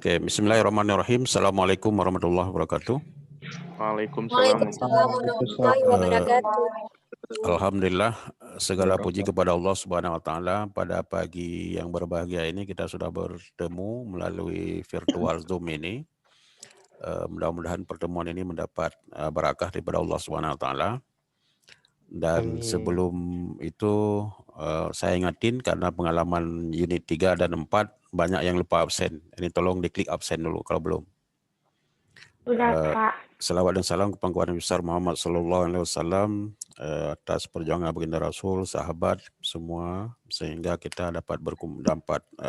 Oke, bismillahirrahmanirrahim. Assalamualaikum warahmatullahi wabarakatuh. Waalaikumsalam warahmatullahi wabarakatuh. Alhamdulillah, segala puji kepada Allah Subhanahu wa taala. Pada pagi yang berbahagia ini kita sudah bertemu melalui virtual Zoom ini. Mudah-mudahan pertemuan ini mendapat barakah daripada Allah Subhanahu wa taala. Dan sebelum itu saya ingatin karena pengalaman unit 3 dan 4 banyak yang lupa absen. Ini tolong diklik absen dulu kalau belum. Pak. Salawat dan salam kepada Nabi besar Muhammad sallallahu alaihi wasallam atas perjuangan baginda Rasul, sahabat semua, sehingga kita dapat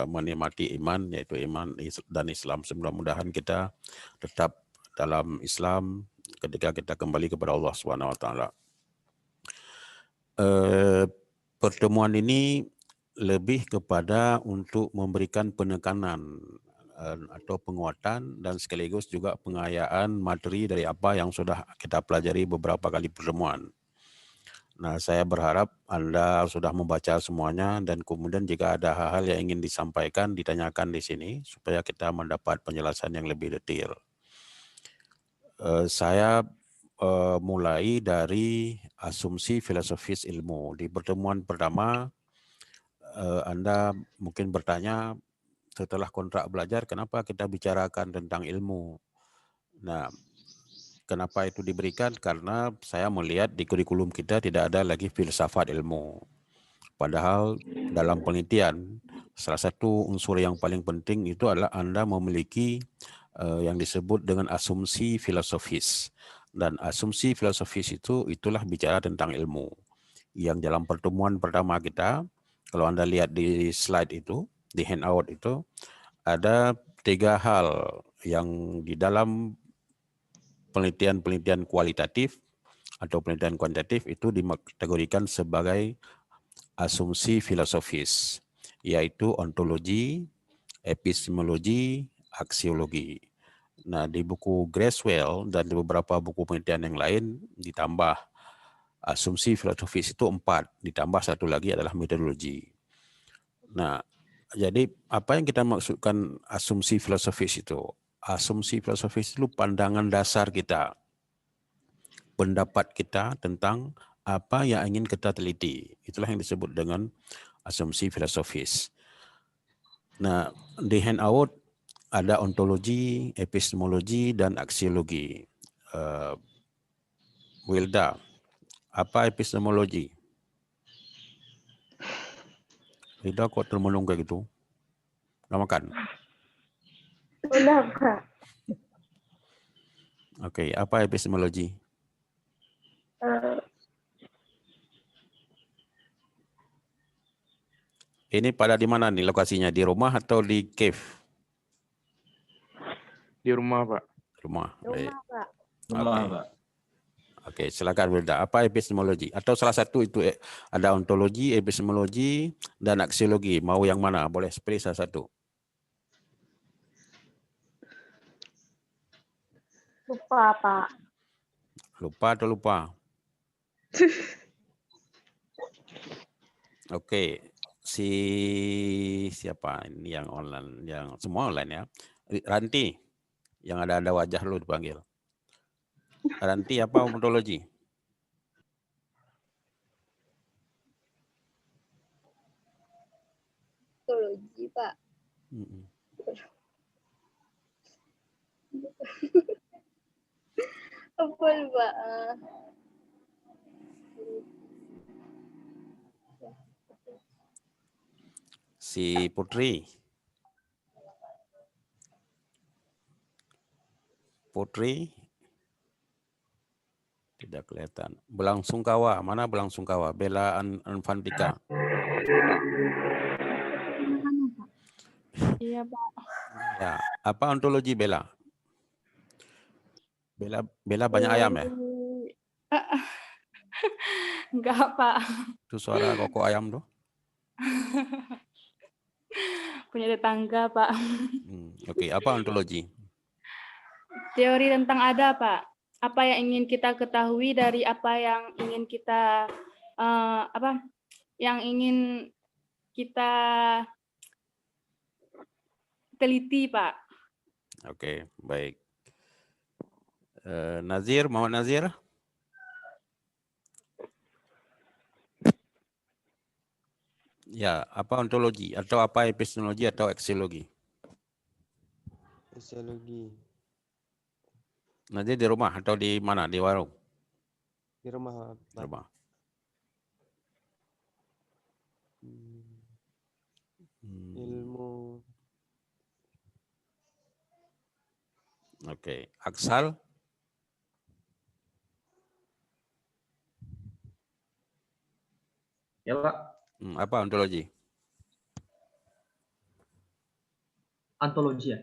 menikmati iman, yaitu iman dan Islam. Mudah-mudahan kita tetap dalam Islam ketika kita kembali kepada Allah Subhanahu wa taala. Pertemuan ini lebih kepada untuk memberikan penekanan atau penguatan dan sekaligus juga pengayaan materi dari apa yang sudah kita pelajari beberapa kali pertemuan. Nah, saya berharap Anda sudah membaca semuanya dan kemudian jika ada hal-hal yang ingin disampaikan, ditanyakan di sini supaya kita mendapat penjelasan yang lebih detail. Saya mulai dari asumsi filosofis ilmu. Di pertemuan pertama, Anda mungkin bertanya, setelah kontrak belajar, kenapa kita bicarakan tentang ilmu? Nah, kenapa itu diberikan? Karena saya melihat di kurikulum kita tidak ada lagi filsafat ilmu. Padahal dalam penelitian, salah satu unsur yang paling penting itu adalah Anda memiliki yang disebut dengan asumsi filosofis. Dan asumsi filosofis itulah bicara tentang ilmu. Yang dalam pertemuan pertama kita, kalau Anda lihat di slide itu, di handout itu, ada 3 hal yang di dalam penelitian kualitatif atau penelitian kuantitatif itu dikategorikan sebagai asumsi filosofis, yaitu ontologi, epistemologi, aksiologi. Nah, di buku Gracewell dan di beberapa buku penelitian yang lain ditambah asumsi filosofis itu 4, ditambah satu lagi adalah metodologi. Nah, jadi apa yang kita maksudkan asumsi filosofis itu? Asumsi filosofis itu pandangan dasar kita, pendapat kita tentang apa yang ingin kita teliti. Itulah yang disebut dengan asumsi filosofis. Nah, di handout ada ontologi, epistemologi, dan aksiologi. Wilda, apa epistemologi? Wilda kok termenung kayak gitu? Udah makan? Udah, Pak. Oke, apa epistemologi? Ini pada di mana nih lokasinya? Di rumah atau di cave? di rumah, Pak. Rumah. Rumah, Pak. Rumah, Oke. Pak. Oke, silakan Wilda. Apa epistemologi? Atau salah satu itu ada ontologi, epistemologi, dan aksiologi. Mau yang mana? Boleh pilih salah satu. Lupa, Pak. Lupa atau lupa? Oke. Siapa ini yang online? Yang semua online ya. Ranti, yang ada wajah lu dipanggil. Ranti apa ontologi? Ontologi, Pak. Apa, Pak? Si Putri. Putri. Tidak kelihatan. Belangsungkawa. Mana Belangsungkawa? Bella Anfantika. Iya, Pak. Ya. Apa ontologi Bella? Bella banyak ayam ya? Enggak, Pak. Itu suara koko ayam tuh. Punya tetangga, Pak. Oke, apa ontologi? Teori tentang ada, Pak. Apa yang ingin kita ketahui dari apa yang ingin kita yang ingin kita teliti, Pak. Oke, baik. Nazir, Muhammad Nazir. Ya, apa ontologi atau apa epistemologi atau aksiologi? Sosiologi. Nazir di rumah atau di mana? Di warung? Di rumah, Di Pak. rumah. Ilmu Oke, Aksal. Ya Pak, Apa ontologi? antologi ya?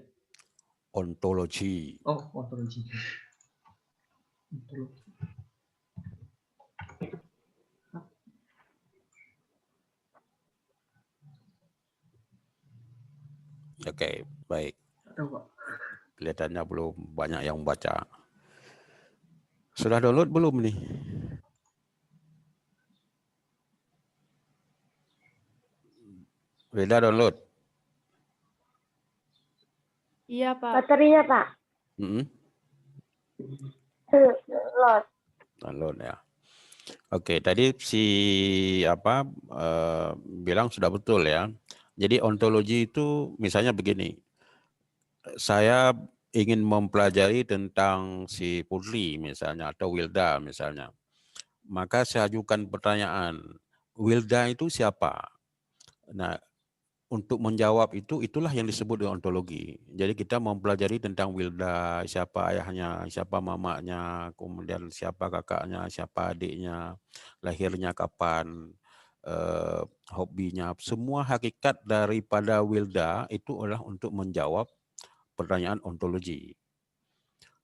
Ontologi. Oh, ontologi. Ontologi. Oke, baik. Ada Pak. Kelihatannya belum banyak yang membaca. Sudah download belum nih? Sudah download? Iya, Pak. Baterainya, Pak. Load. Download ya. Oke, tadi si bilang sudah betul ya. Jadi ontologi itu misalnya begini. Saya ingin mempelajari tentang si Putri misalnya atau Wilda misalnya. Maka saya ajukan pertanyaan, Wilda itu siapa? Nah, untuk menjawab itu, itulah yang disebut dengan ontologi. Jadi kita mempelajari tentang Wilda, siapa ayahnya, siapa mamanya, kemudian siapa kakaknya, siapa adiknya, lahirnya kapan, hobinya. Semua hakikat daripada Wilda itu adalah untuk menjawab pertanyaan ontologi.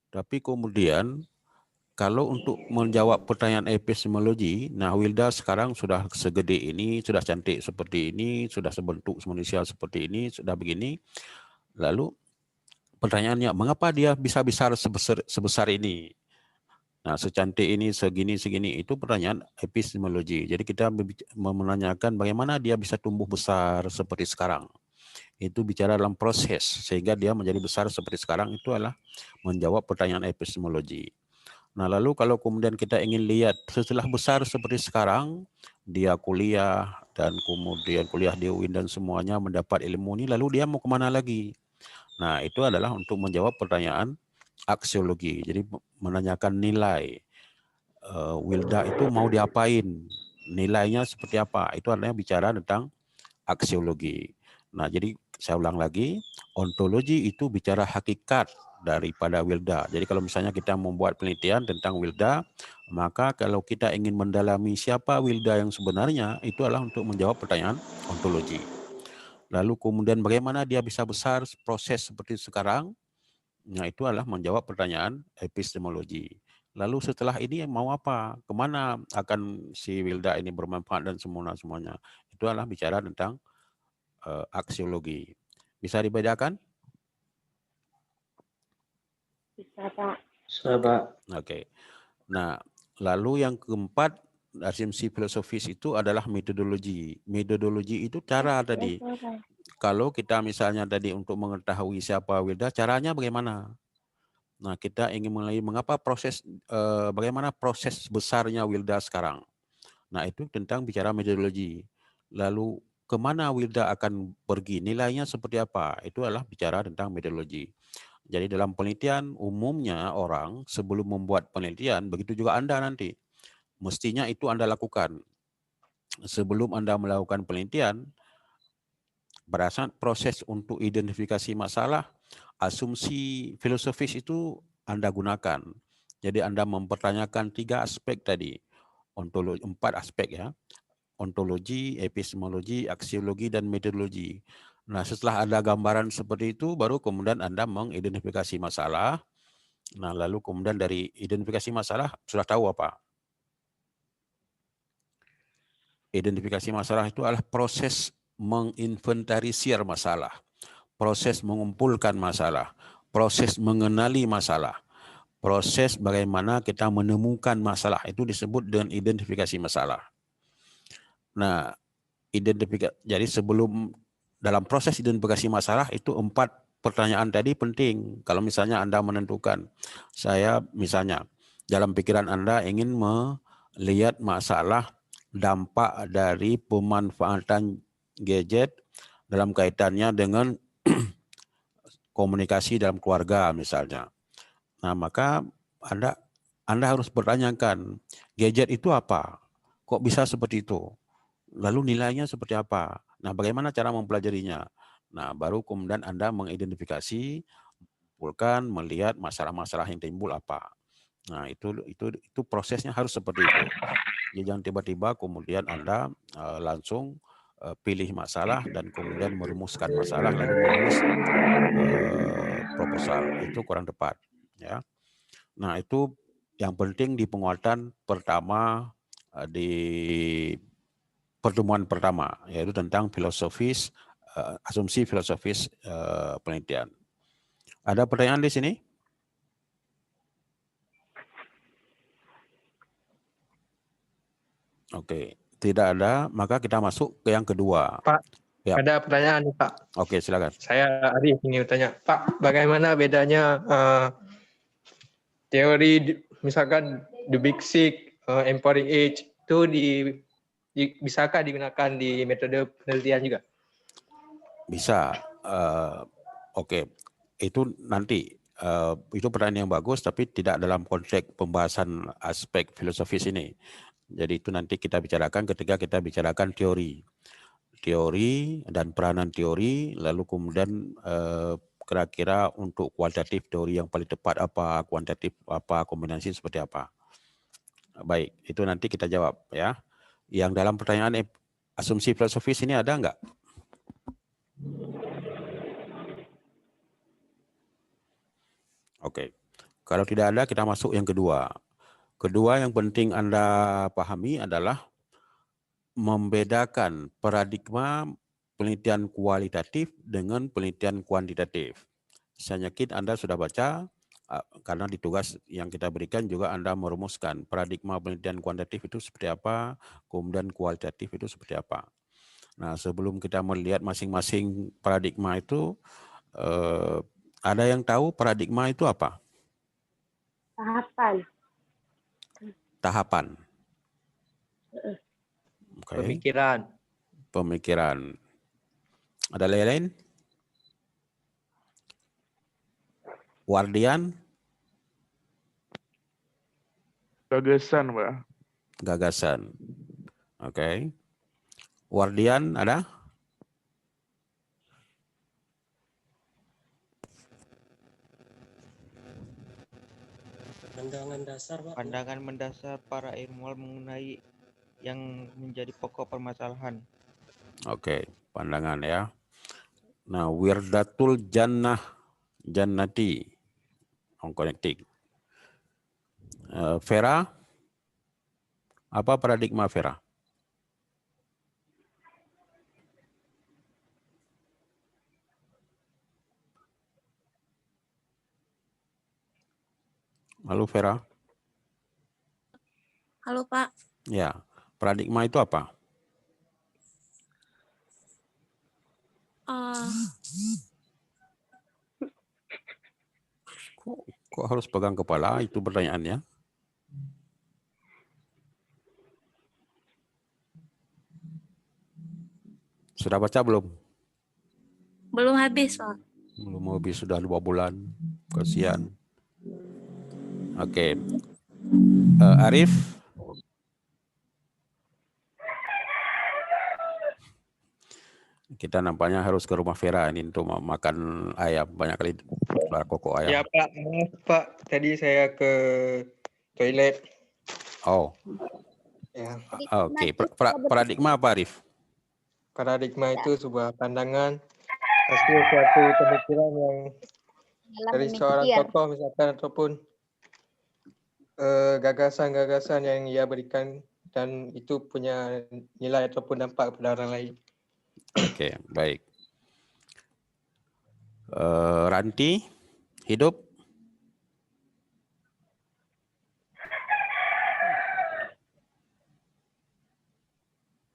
Tapi kemudian kalau untuk menjawab pertanyaan epistemologi, nah Wilda sekarang sudah segede ini, sudah cantik seperti ini, sudah sebentuk manusia seperti ini, sudah begini. Lalu pertanyaannya, mengapa dia bisa besar sebesar ini? Nah, secantik ini, segini, itu pertanyaan epistemologi. Jadi kita menanyakan bagaimana dia bisa tumbuh besar seperti sekarang. Itu bicara dalam proses, sehingga dia menjadi besar seperti sekarang, itu adalah menjawab pertanyaan epistemologi. Nah, lalu kalau kemudian kita ingin lihat setelah besar seperti sekarang, dia kuliah dan kemudian kuliah di UIN dan semuanya mendapat ilmu ini, lalu dia mau kemana lagi? Nah, itu adalah untuk menjawab pertanyaan aksiologi. Jadi menanyakan nilai. Wilda itu mau diapain? Nilainya seperti apa? Itu adalah bicara tentang aksiologi. Nah, jadi saya ulang lagi, ontologi itu bicara hakikat daripada Wilda. Jadi kalau misalnya kita membuat penelitian tentang Wilda, maka kalau kita ingin mendalami siapa Wilda yang sebenarnya, itu adalah untuk menjawab pertanyaan ontologi. Lalu kemudian bagaimana dia bisa besar proses seperti sekarang, nah itu adalah menjawab pertanyaan epistemologi. Lalu setelah ini mau apa? Kemana akan si Wilda ini bermanfaat dan semuanya? Itu adalah bicara tentang aksiologi. Bisa dibedakan? Bisa, Pak. Bisa Pak. Oke. Nah, lalu yang keempat, asumsi filosofis itu adalah metodologi. Metodologi itu cara tadi. Kalau kita misalnya tadi untuk mengetahui siapa Wilda, caranya bagaimana? Nah, kita ingin mengenai bagaimana proses besarnya Wilda sekarang. Nah, itu tentang bicara metodologi. Lalu kemana Wilda akan pergi, nilainya seperti apa, itu adalah bicara tentang metodologi. Jadi dalam penelitian umumnya orang sebelum membuat penelitian, begitu juga Anda nanti, mestinya itu Anda lakukan. Sebelum Anda melakukan penelitian, pada saat proses untuk identifikasi masalah, asumsi filosofis itu Anda gunakan. Jadi Anda mempertanyakan 3 aspek tadi, 4 aspek ya, ontologi, epistemologi, aksiologi, dan metodologi. Nah, setelah ada gambaran seperti itu, baru kemudian Anda mengidentifikasi masalah. Nah, lalu kemudian dari identifikasi masalah, sudah tahu apa? Identifikasi masalah itu adalah proses menginventarisir masalah, proses mengumpulkan masalah, proses mengenali masalah, proses bagaimana kita menemukan masalah, itu disebut dengan identifikasi masalah. Nah, jadi sebelum dalam proses identifikasi masalah itu 4 pertanyaan tadi penting. Kalau misalnya Anda menentukan, saya misalnya dalam pikiran Anda ingin melihat masalah dampak dari pemanfaatan gadget dalam kaitannya dengan komunikasi dalam keluarga misalnya. Nah, maka Anda harus bertanyakan, gadget itu apa? Kok bisa seperti itu? Lalu nilainya seperti apa? Nah, bagaimana cara mempelajarinya? Nah, baru kemudian Anda mengidentifikasi, melihat masalah-masalah yang timbul apa. Nah, itu prosesnya harus seperti itu. Jadi jangan tiba-tiba kemudian Anda langsung pilih masalah dan kemudian merumuskan masalah lalu menulis proposal. Itu kurang tepat, ya. Nah, itu yang penting di penguatan pertama di pertemuan pertama, yaitu tentang filosofis asumsi filosofis penelitian. Ada pertanyaan di sini? Oke, tidak ada, maka kita masuk ke yang kedua. Pak, Ya. ada pertanyaan nih, Pak. Oke, silakan. Saya Arif ingin bertanya, Pak, bagaimana bedanya teori misalkan the big six, empowering age itu bisakah digunakan di metode penelitian juga? Bisa. Oke, itu nanti. Itu pertanyaan yang bagus, tapi tidak dalam konteks pembahasan aspek filosofis ini. Jadi itu nanti kita bicarakan ketika kita bicarakan teori dan peranan teori, lalu kemudian kira-kira untuk kualitatif teori yang paling tepat apa, kuantitatif apa, kombinasi seperti apa. Baik, itu nanti kita jawab ya. Yang dalam pertanyaan asumsi filosofis ini ada enggak? Oke, kalau tidak ada kita masuk yang kedua. Kedua yang penting Anda pahami adalah membedakan paradigma penelitian kualitatif dengan penelitian kuantitatif. Saya yakin Anda sudah baca, karena di tugas yang kita berikan juga Anda merumuskan paradigma penelitian kuantitatif itu seperti apa, kemudian kualitatif itu seperti apa. Nah, sebelum kita melihat masing-masing paradigma itu, ada yang tahu paradigma itu apa? Tahapan. Tahapan. Oke. Pemikiran. Ada lain-lain? Wardian? Gagasan, Pak. Gagasan. Oke. Wardian ada? Pandangan dasar, Pak. Pandangan mendasar para ilmuwan mengenai yang menjadi pokok permasalahan. Oke, pandangan ya. Nah, wirdatul jannati on connecting. Vera, apa paradigma Vera? Halo Vera. Halo Pak. Ya, paradigma itu apa? Kok harus pegang kepala? Itu pertanyaannya. Sudah baca belum? Belum habis Pak. Belum habis, sudah 2 bulan. Kasihan. Oke. Arif. Kita nampaknya harus ke rumah Vera ini untuk makan ayam, banyak kali kokok ayam. Ya Pak, maaf Pak, tadi saya ke toilet. Oh. Ya. Oke. Paradigma apa Arif? Paradigma itu sebuah pandangan hasil suatu pemikiran yang dari seorang tokoh misalkan ataupun gagasan-gagasan yang ia berikan dan itu punya nilai ataupun dampak kepada orang lain. Oke, baik. Ranti, hidup?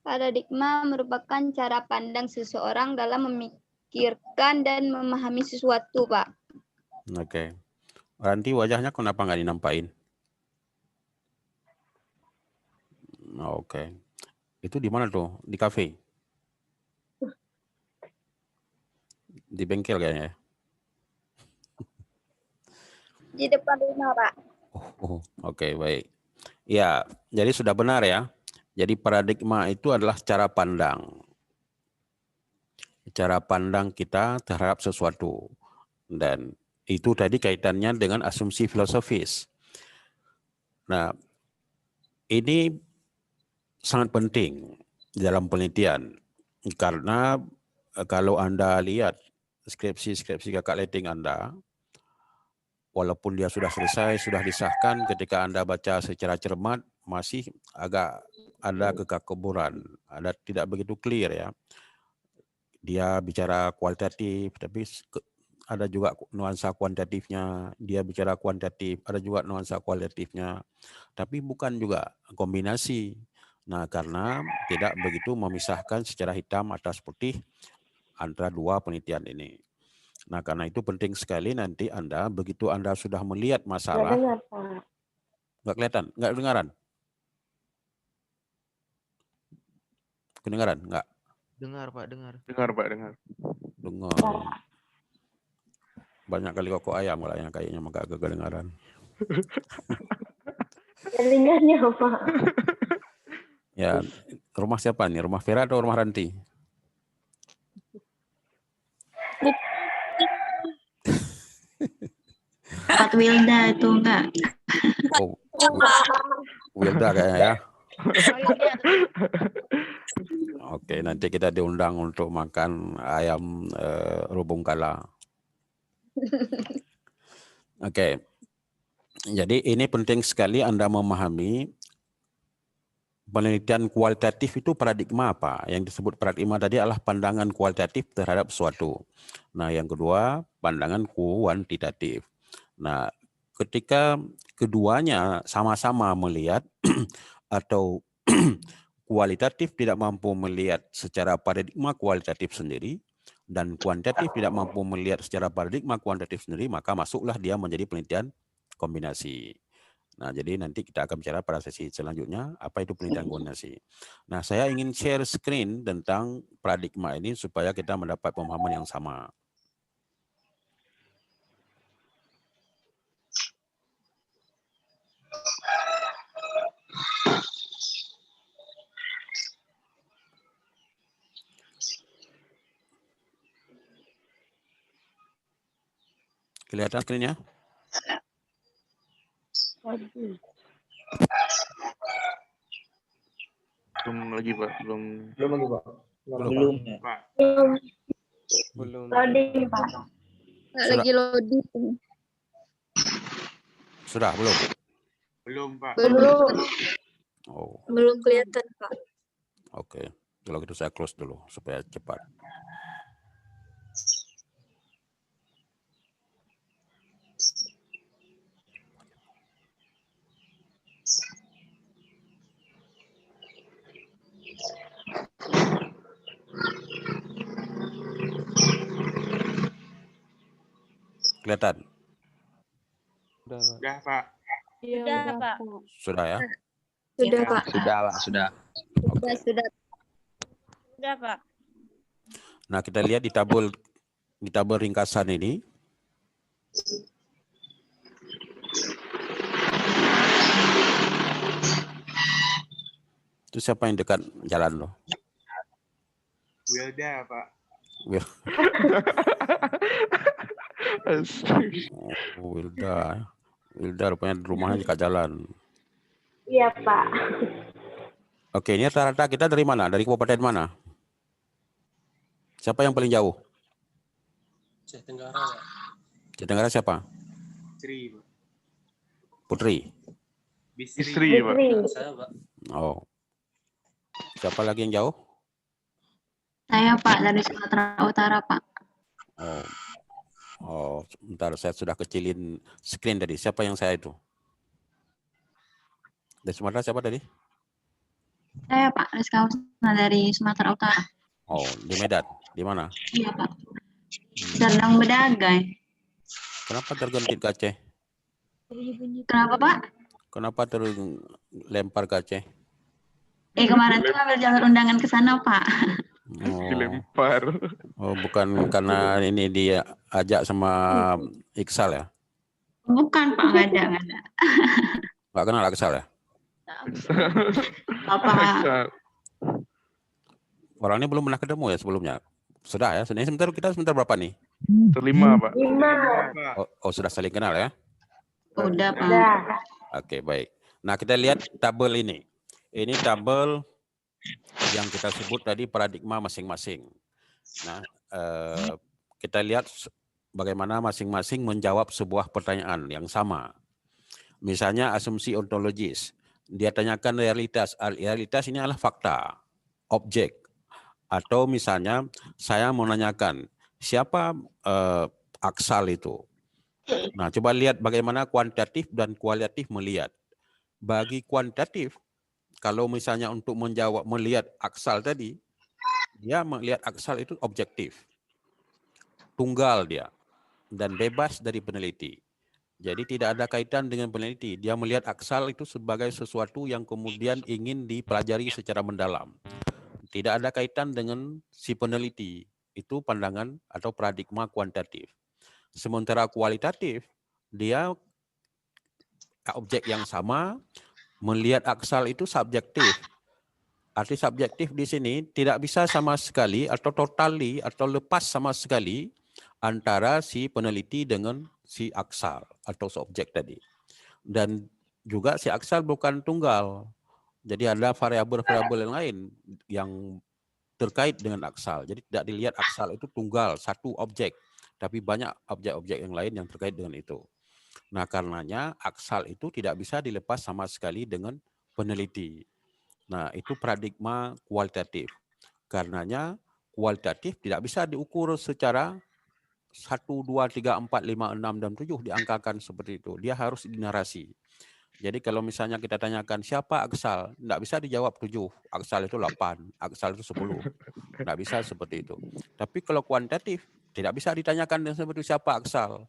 Paradigma merupakan cara pandang seseorang dalam memikirkan dan memahami sesuatu, Pak. Oke. Ranti, wajahnya kenapa nggak dinampain? Oke. Itu di mana tuh? Di kafe? Di bengkel kayaknya. Di depan rumah, Pak. Oke, baik. Ya, jadi sudah benar ya. Jadi paradigma itu adalah cara pandang. Cara pandang kita terhadap sesuatu. Dan itu tadi kaitannya dengan asumsi filosofis. Nah, ini sangat penting dalam penelitian. Karena kalau Anda lihat skripsi kakak letting Anda, walaupun dia sudah selesai, sudah disahkan, ketika Anda baca secara cermat, masih agak ada kekakuburan, ada tidak begitu clear ya. Dia bicara kualitatif, tapi ada juga nuansa kuantitatifnya. Dia bicara kuantitatif, ada juga nuansa kualitatifnya. Tapi bukan juga kombinasi. Nah, karena tidak begitu memisahkan secara hitam atas putih antara dua penelitian ini. Nah, karena itu penting sekali nanti Anda, begitu Anda sudah melihat masalah. Nggak dengar, Pak. Nggak kelihatan? Nggak dengaran? Kedengaran? Nggak? Dengar, Pak, dengar. Dengar, Pak, dengar. Dengar. Banyak kali kokok ayam lah yang kayaknya agak kedengaran. Dengarnya, Pak. Ya, rumah siapa nih? Rumah Vera atau rumah Ranti? Tempat Wilda itu enggak. Oh, Wilda kayaknya ya. Oke, nanti kita diundang untuk makan ayam rubung kala. Oke, jadi ini penting sekali Anda memahami penelitian kualitatif itu paradigma apa? Yang disebut paradigma tadi adalah pandangan kualitatif terhadap suatu. Nah, yang kedua, pandangan kuantitatif. Nah, ketika keduanya sama-sama melihat atau kualitatif tidak mampu melihat secara paradigma kualitatif sendiri dan kuantitatif tidak mampu melihat secara paradigma kuantitatif sendiri, maka masuklah dia menjadi penelitian kombinasi. Nah, jadi nanti kita akan bicara pada sesi selanjutnya apa itu penelitian kombinasi. Nah, saya ingin share screen tentang paradigma ini supaya kita mendapat pemahaman yang sama. Kelihatan screen-nya? Belum lagi, Pak. Belum. Belum lagi, Pak. Belum. Pak. Belum. Loading, Pak. Lagi loading. Sudah, belum? Belum, Pak. Belum. Oh, Belum kelihatan, Pak. oke. Kalau gitu saya close dulu supaya cepat. Kelihatan? Udah, Pak. Udah, Pak. Iya, Sudah, udah, Pak. Sudah ya? Sudah, Pak. Sudah, Pak. Sudah. Sudah, sudah. Sudah, Pak. Nah, kita lihat di tabel ringkasan ini. Itu siapa yang dekat jalan loh? Wilda, Pak. Wil- Astaga. Oh, Wilda. Wilda rupanya rumahnya dekat jalan. Iya, Pak. Oke, ini rata-rata kita dari mana? Dari kabupaten mana? Siapa yang paling jauh? Aceh Tenggara, Pak. Aceh Tenggara siapa? Istri, Pak. Putri. Istri, Pak. Bisri. Saya, Pak. Oh. Siapa lagi yang jauh? Saya, Pak, dari Sumatera Utara, Pak. Oh. Oh, sebentar saya sudah kecilin screen tadi. Siapa yang saya itu? Dari Sumatera siapa tadi? Saya, Pak, Rizka Husna dari Sumatera Utara. Oh, di Medan. Di mana? Iya, Pak. Sedang berdagang. Kenapa tergentit ke Aceh? Kenapa Pak? Kenapa terlempar ke Aceh? Kemarin tuh ambil jalur undangan ke sana Pak. Dilempar. Oh, bukan karena ini dia ajak sama Iksal ya? Bukan Pak, nggak ada. Nggak kenal Iksal ya? Bapak. Orangnya belum pernah ketemu ya sebelumnya? Sudah ya? Kita sebentar berapa nih? 5, Pak. 5. Oh, sudah saling kenal ya? Udah Pak. Udah. Oke, baik. Nah, kita lihat tabel ini. Ini tabel yang kita sebut tadi paradigma masing-masing. Nah, kita lihat bagaimana masing-masing menjawab sebuah pertanyaan yang sama. Misalnya asumsi ontologis. Dia tanyakan realitas. Realitas ini adalah fakta, objek. Atau misalnya saya mau nanyakan, siapa Aksal itu? Nah, coba lihat bagaimana kuantitatif dan kualitatif melihat. Bagi kuantitatif, kalau misalnya untuk melihat Aksal tadi, dia melihat Aksal itu objektif. Tunggal dia. Dan bebas dari peneliti. Jadi tidak ada kaitan dengan peneliti. Dia melihat Aksal itu sebagai sesuatu yang kemudian ingin dipelajari secara mendalam. Tidak ada kaitan dengan si peneliti. Itu pandangan atau paradigma kuantitatif. Sementara kualitatif, dia objek yang sama, melihat Aksal itu subjektif. Arti subjektif di sini tidak bisa sama sekali atau totally atau lepas sama sekali antara si peneliti dengan si Aksal atau subjek tadi. Dan juga si Aksal bukan tunggal. Jadi ada variabel-variabel yang lain yang terkait dengan Aksal. Jadi tidak dilihat Aksal itu tunggal, satu objek. Tapi banyak objek-objek yang lain yang terkait dengan itu. Nah, karenanya Aksal itu tidak bisa dilepas sama sekali dengan peneliti. Nah, itu paradigma kualitatif. Karenanya kualitatif tidak bisa diukur secara 1, 2, 3, 4, 5, 6, dan 7 diangkakan seperti itu. Dia harus dinarasi. Jadi kalau misalnya kita tanyakan siapa Aksal, tidak bisa dijawab 7. Aksal itu 8, Aksal itu 10. Tidak bisa seperti itu. Tapi kalau kuantitatif, tidak bisa ditanyakan dengan seperti siapa Aksal.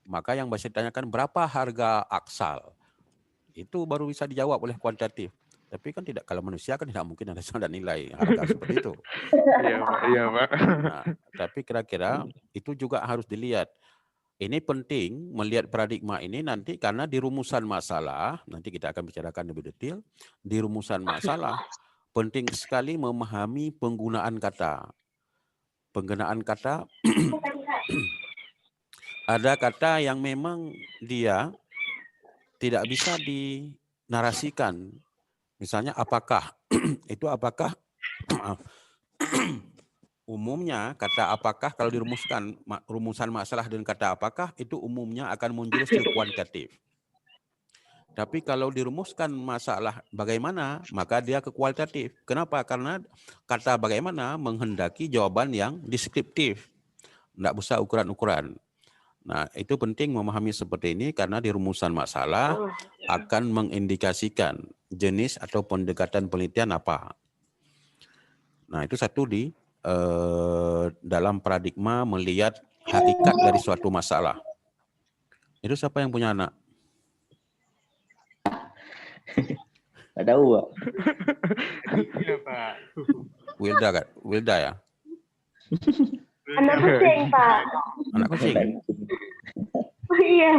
Maka yang bisa ditanyakan berapa harga Aksal. Itu baru bisa dijawab oleh kuantitatif. Tapi kan tidak, kalau manusia kan tidak mungkin ada nilai harga seperti itu. Iya, Pak. Nah, tapi kira-kira itu juga harus dilihat. Ini penting melihat paradigma ini nanti karena di rumusan masalah, nanti kita akan bicarakan lebih detail, di rumusan masalah penting sekali memahami penggunaan kata. Penggunaan kata, ada kata yang memang dia tidak bisa dinarasikan. Misalnya apakah, itu apakah, umumnya kata apakah kalau dirumuskan rumusan masalah dengan kata apakah itu umumnya akan menjurus ke kuantitatif. Tapi kalau dirumuskan masalah bagaimana maka dia ke kualitatif. Kenapa? Karena kata bagaimana menghendaki jawaban yang deskriptif. Tidak bisa ukuran-ukuran. Nah, itu penting memahami seperti ini karena di rumusan masalah akan mengindikasikan jenis atau pendekatan penelitian apa. Nah, itu satu di dalam paradigma melihat hakikat dari suatu masalah. Itu siapa yang punya anak? Ada Pak. Iya, Pak. Wilda kan? Wilda ya? Anak kucing, Pak. Anak kucing? Oh, iya.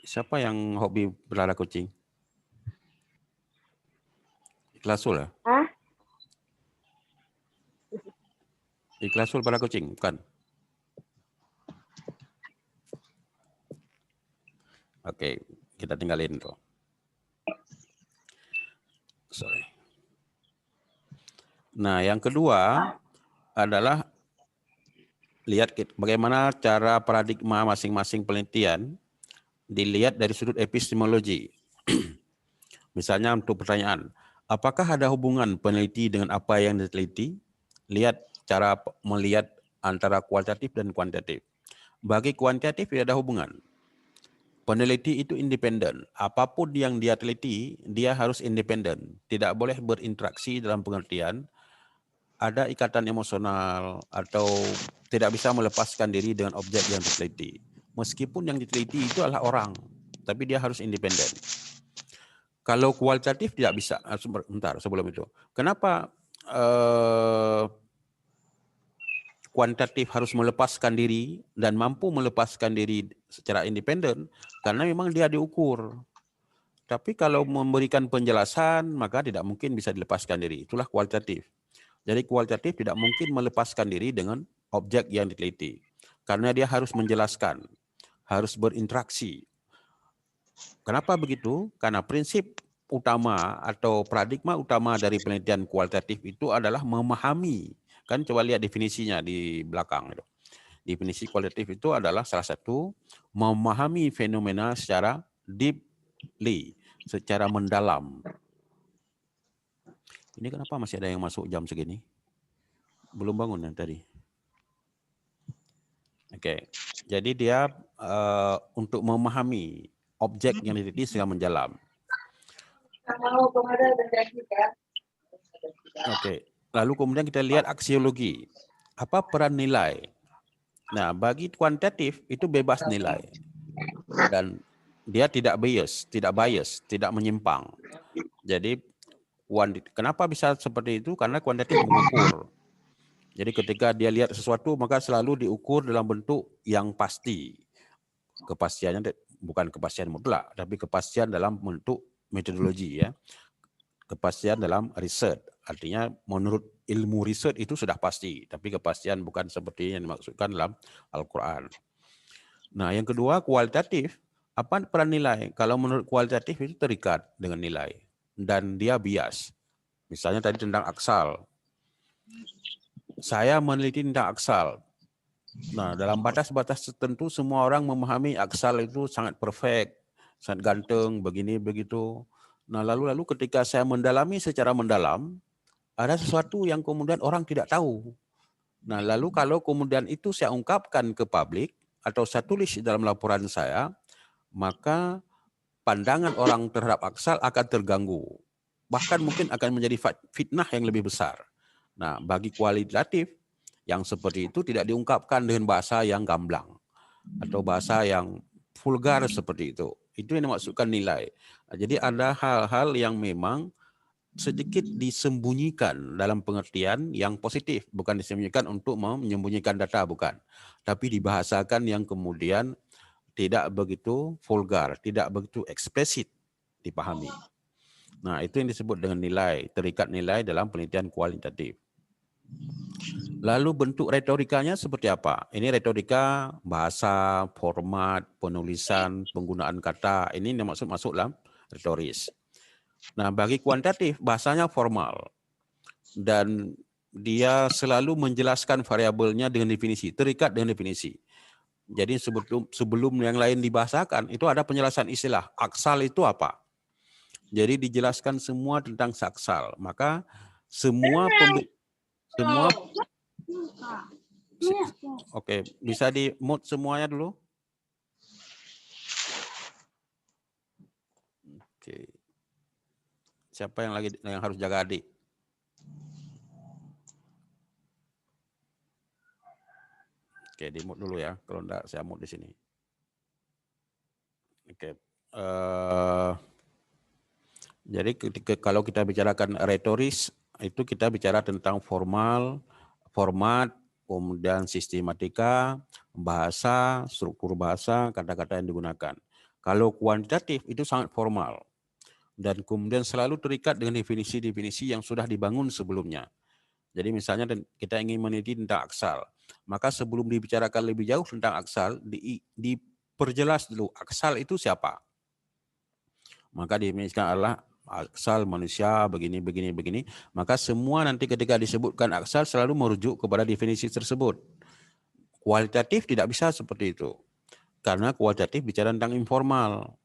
Siapa yang hobi pelihara kucing? Ikhlasul ya? Hah? Ikhlasul pada kucing, bukan? Oke, kita tinggalin tuh. Sorry. Nah, yang kedua adalah lihat bagaimana cara paradigma masing-masing penelitian dilihat dari sudut epistemologi. Misalnya untuk pertanyaan, apakah ada hubungan peneliti dengan apa yang diteliti? Lihat cara melihat antara kualitatif dan kuantitatif. Bagi kuantitatif tidak ada hubungan. Peneliti itu independen. Apapun yang dia teliti, dia harus independen. Tidak boleh berinteraksi dalam pengertian ada ikatan emosional atau tidak bisa melepaskan diri dengan objek yang diteliti. Meskipun yang diteliti itu adalah orang, tapi dia harus independen. Kalau kualitatif tidak bisa. Bentar, sebelum itu. Kenapa kuantitatif harus melepaskan diri dan mampu melepaskan diri secara independen? Karena memang dia diukur. Tapi kalau memberikan penjelasan, maka tidak mungkin bisa dilepaskan diri. Itulah kualitatif. Jadi kualitatif tidak mungkin melepaskan diri dengan objek yang diteliti. Karena dia harus menjelaskan, harus berinteraksi. Kenapa begitu? Karena prinsip utama atau paradigma utama dari penelitian kualitatif itu adalah memahami. Kan coba lihat definisinya di belakang. Definisi kualitatif itu adalah salah satu memahami fenomena secara deeply, secara mendalam. Ini kenapa masih ada yang masuk jam segini? Belum bangun yang tadi. Oke, jadi dia untuk memahami objek yang diteliti secara mendalam. Oke, lalu kemudian kita lihat aksiologi. Apa peran nilai? Nah, bagi kuantitatif itu bebas nilai. Dan dia tidak bias, tidak menyimpang. Jadi, kenapa bisa seperti itu? Karena kuantitatif mengukur. Jadi ketika dia lihat sesuatu, maka selalu diukur dalam bentuk yang pasti. Kepastiannya bukan kepastian mutlak, tapi kepastian dalam bentuk metodologi, ya. Kepastian dalam riset. Artinya menurut ilmu riset itu sudah pasti, tapi kepastian bukan seperti yang dimaksudkan dalam Al-Quran. Nah, yang kedua kualitatif. Apa peran nilai? Kalau menurut kualitatif itu terikat dengan nilai dan dia bias. Misalnya tadi tentang aksal. Saya meneliti tentang aksal. Nah, dalam batas-batas tertentu semua orang memahami aksal itu sangat perfect, sangat ganteng, begini begitu. Nah, lalu ketika saya mendalami secara mendalam, ada sesuatu yang kemudian orang tidak tahu. Nah, lalu kalau kemudian itu saya ungkapkan ke publik atau saya tulis dalam laporan saya, maka pandangan orang terhadap aksal akan terganggu. Bahkan mungkin akan menjadi fitnah yang lebih besar. Nah, bagi kualitatif, yang seperti itu tidak diungkapkan dengan bahasa yang gamblang atau bahasa yang vulgar seperti itu. Itu yang dimaksudkan nilai. Nah, jadi ada hal-hal yang memang sedikit disembunyikan dalam pengertian yang positif. Bukan disembunyikan untuk menyembunyikan data, bukan. Tapi dibahasakan yang kemudian tidak begitu vulgar, tidak begitu eksplisit dipahami. Nah, itu yang disebut dengan nilai, terikat nilai dalam penelitian kualitatif. Lalu bentuk retorikanya seperti apa? Ini retorika, bahasa, format, penulisan, penggunaan kata. Ini yang masuk dalam retoris. Nah, bagi kuantitatif bahasanya formal. Dan dia selalu menjelaskan variabelnya dengan definisi, terikat dengan definisi. Jadi sebelum yang lain dibahasakan, itu ada penjelasan istilah. Aksal itu apa? Jadi dijelaskan semua tentang saksal. Maka Oke, bisa di mute semuanya dulu. Oke. Siapa yang harus jaga adik? Oke, di mute dulu ya. Kalau enggak saya mute di sini. Oke. Jadi kalau kita bicarakan retoris, itu kita bicara tentang formal, format, kemudian sistematika, bahasa, struktur bahasa, kata-kata yang digunakan. Kalau kuantitatif itu sangat formal. Dan kemudian selalu terikat dengan definisi-definisi yang sudah dibangun sebelumnya. Jadi misalnya kita ingin meneliti tentang aksal. Maka sebelum dibicarakan lebih jauh tentang aksal, diperjelas dulu aksal itu siapa. Maka didefinisikan adalah aksal manusia begini. Maka semua nanti ketika disebutkan aksal selalu merujuk kepada definisi tersebut. Kualitatif tidak bisa seperti itu. Karena kualitatif bicara tentang informal.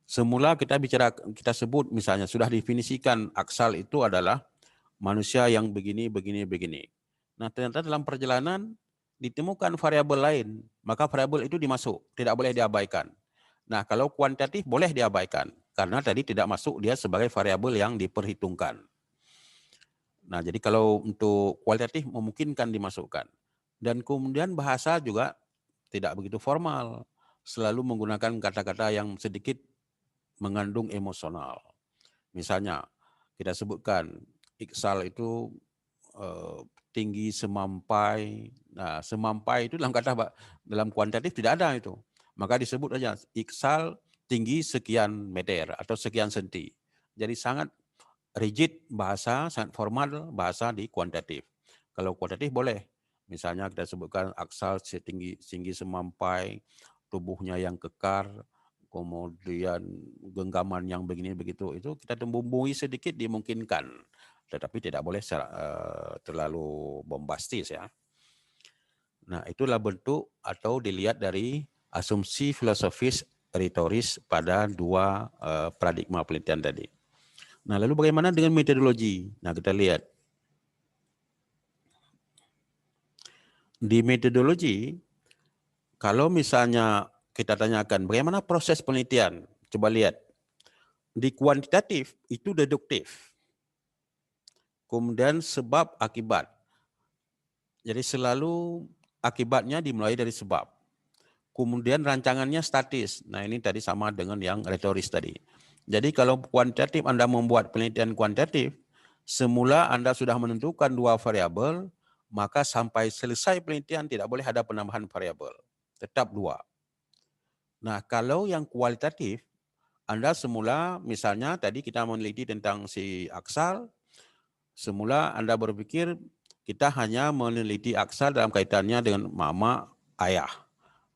Semula kita sebut misalnya sudah definisikan aksal itu adalah manusia yang begini. Nah, ternyata dalam perjalanan ditemukan variabel lain, maka variabel itu dimasuk, tidak boleh diabaikan. Nah, kalau kuantitatif boleh diabaikan karena tadi tidak masuk dia sebagai variabel yang diperhitungkan. Nah, jadi kalau untuk kualitatif memungkinkan dimasukkan. Dan kemudian bahasa juga tidak begitu formal, selalu menggunakan kata-kata yang sedikit mengandung emosional. Misalnya, kita sebutkan iksal itu tinggi semampai. Nah, semampai itu dalam kuantitatif tidak ada itu. Maka disebut saja iksal tinggi sekian meter atau sekian senti. Jadi sangat rigid bahasa, sangat formal bahasa di kuantitatif. Kalau kuantitatif boleh. Misalnya kita sebutkan aksal tinggi semampai, tubuhnya yang kekar, kemudian genggaman yang begini begitu, itu kita tembumbui sedikit dimungkinkan. Tetapi tidak boleh terlalu bombastis ya. Nah, itulah bentuk atau dilihat dari asumsi filosofis retoris pada dua paradigma penelitian tadi. Nah, lalu bagaimana dengan metodologi? Nah, kita lihat. Di metodologi, kalau misalnya kita tanyakan bagaimana proses penelitian, coba lihat. Di kuantitatif itu deduktif. Kemudian sebab akibat. Jadi selalu akibatnya dimulai dari sebab. Kemudian rancangannya statis. Nah, ini tadi sama dengan yang retoris tadi. Jadi kalau kuantitatif Anda membuat penelitian kuantitatif, semula Anda sudah menentukan dua variabel, maka sampai selesai penelitian tidak boleh ada penambahan variabel. Tetap dua. Nah, kalau yang kualitatif, Anda semula misalnya tadi kita meneliti tentang si aksal, semula Anda berpikir kita hanya meneliti aksal dalam kaitannya dengan mama, ayah.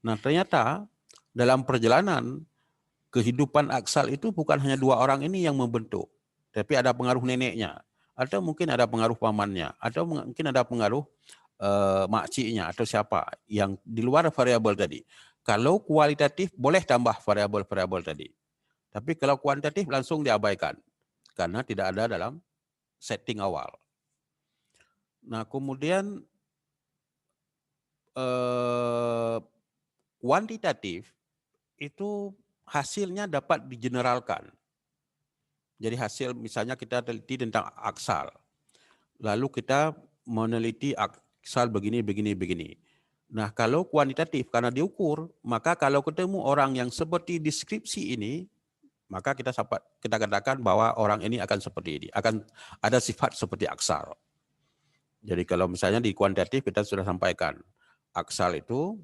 Nah, ternyata dalam perjalanan kehidupan aksal itu bukan hanya dua orang ini yang membentuk, tapi ada pengaruh neneknya, atau mungkin ada pengaruh pamannya, atau mungkin ada pengaruh makciknya, atau siapa yang di luar variabel tadi. Kalau kualitatif boleh tambah variabel-variabel tadi. Tapi kalau kuantitatif langsung diabaikan, karena tidak ada dalam setting awal. Nah, kemudian kuantitatif itu hasilnya dapat digeneralkan. Jadi hasil misalnya kita teliti tentang aksal. Lalu kita meneliti aksal begini. Nah, kalau kuantitatif karena diukur, maka kalau ketemu orang yang seperti deskripsi ini, maka kita katakan bahwa orang ini akan seperti ini, akan ada sifat seperti aksal. Jadi kalau misalnya di kuantitatif kita sudah sampaikan, aksal itu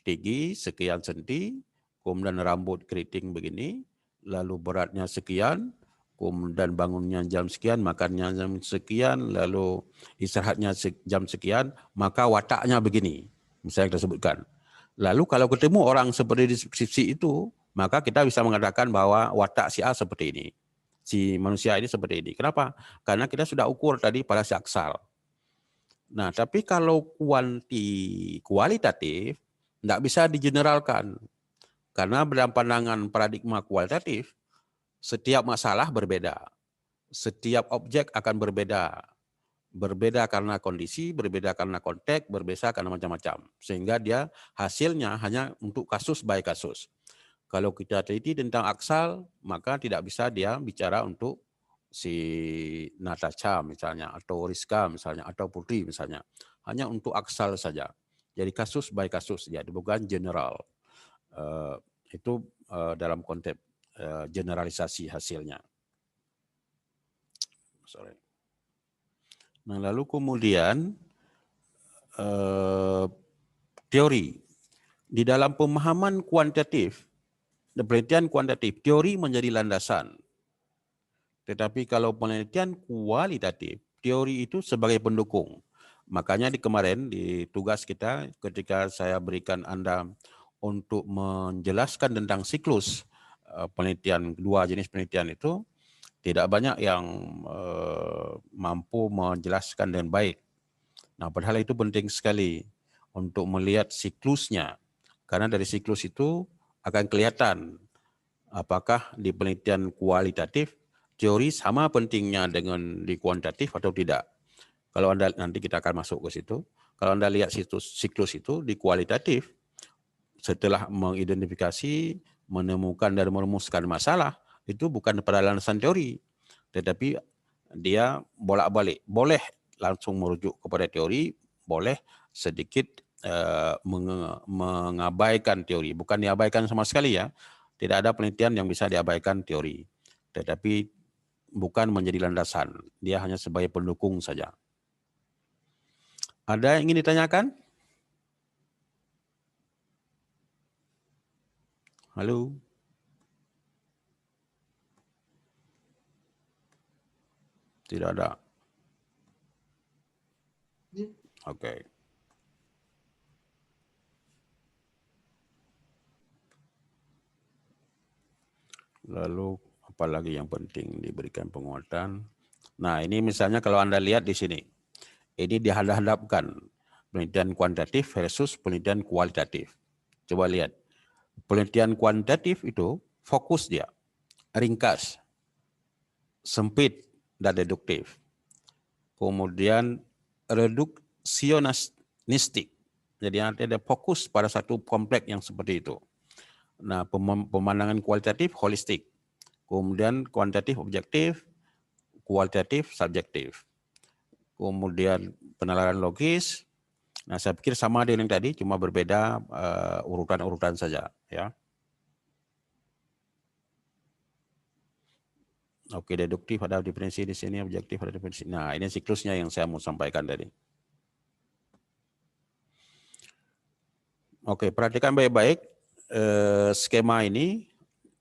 tinggi sekian senti, kemudian rambut keriting begini, lalu beratnya sekian, kemudian bangunnya jam sekian, makannya jam sekian, lalu istirahatnya jam sekian, maka wataknya begini, misalnya kita sebutkan. Lalu kalau ketemu orang seperti deskripsi itu, maka kita bisa mengatakan bahwa watak si A seperti ini, si manusia ini seperti ini. Kenapa? Karena kita sudah ukur tadi pada si aksal. Nah, tapi kalau kualitatif, tidak bisa digeneralkan. Karena dalam pandangan paradigma kualitatif, setiap masalah berbeda. Setiap objek akan berbeda. Berbeda karena kondisi, berbeda karena konteks, berbeda karena macam-macam. Sehingga dia hasilnya hanya untuk kasus by kasus. Kalau kita teliti tentang aksal, maka tidak bisa dia bicara untuk si Natasha misalnya, atau Rizka misalnya, atau Putri misalnya. Hanya untuk aksal saja. Jadi kasus by kasus, jadi bukan general. Itu dalam konteks generalisasi hasilnya. Sorry. Nah, lalu kemudian teori. Di dalam pemahaman kuantitatif, penelitian kuantitatif, teori menjadi landasan. Tetapi kalau penelitian kualitatif, teori itu sebagai pendukung. Makanya kemarin di tugas kita ketika saya berikan Anda untuk menjelaskan tentang siklus penelitian, dua jenis penelitian itu, tidak banyak yang mampu menjelaskan dengan baik. Nah, padahal itu penting sekali untuk melihat siklusnya. Karena dari siklus itu akan kelihatan apakah di penelitian kualitatif teori sama pentingnya dengan di kuantitatif atau tidak. Kalau Anda nanti kita akan masuk ke situ. Kalau Anda lihat siklus itu di kualitatif, setelah mengidentifikasi, menemukan dan merumuskan masalah, itu bukan pada landasan teori, tetapi dia bolak-balik. Boleh langsung merujuk kepada teori, boleh sedikit mengabaikan teori. Bukan diabaikan sama sekali ya. Tidak ada penelitian yang bisa diabaikan teori. Tetapi bukan menjadi landasan. Dia hanya sebagai pendukung saja. Ada yang ingin ditanyakan? Halo? Tidak ada. Oke. Lalu apa lagi yang penting diberikan penguatan? Nah, ini misalnya kalau Anda lihat di sini. Ini dihadap-hadapkan penelitian kuantitatif versus penelitian kualitatif. Coba lihat. Penelitian kuantitatif itu fokus dia, ringkas, sempit, dan deduktif. Kemudian reduksionistik. Jadi ada fokus pada satu kompleks yang seperti itu. Nah, pemandangan kualitatif holistik. Kemudian kuantitatif objektif, kualitatif subjektif. Kemudian penalaran logis. Nah, saya pikir sama dengan yang tadi, cuma berbeda urutan-urutan saja, ya. Oke, deduktif ada definisi di sini, objektif ada definisi. Nah, ini siklusnya yang saya mau sampaikan tadi. Oke, perhatikan baik-baik skema ini.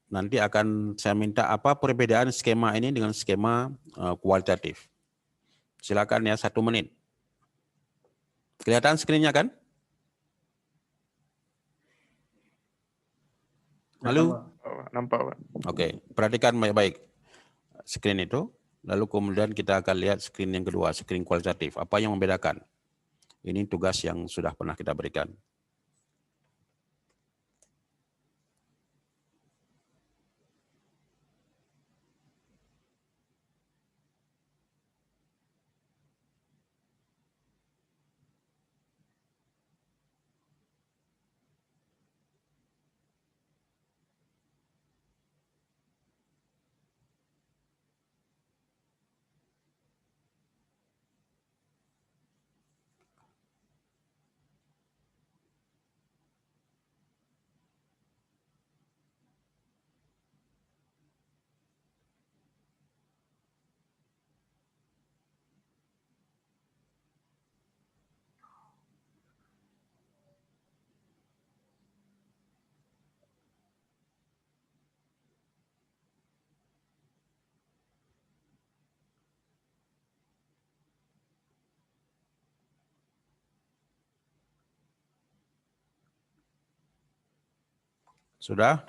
Nanti akan saya minta apa perbedaan skema ini dengan skema kualitatif. Silakan ya, 1 menit. Kelihatan screen-nya kan? Halo? Nampak, Pak. Oke, perhatikan baik-baik screen itu. Lalu kemudian kita akan lihat screen yang kedua, screen kualitatif. Apa yang membedakan? Ini tugas yang sudah pernah kita berikan. Sudah?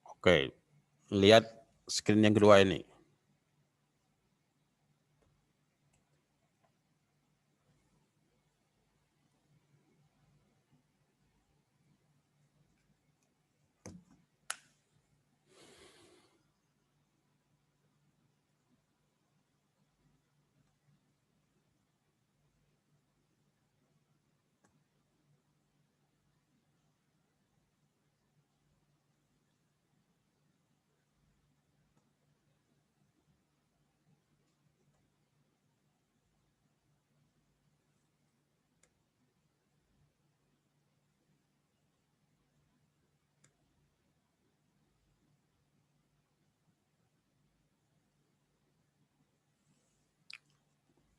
Oke. Lihat screen yang kedua ini.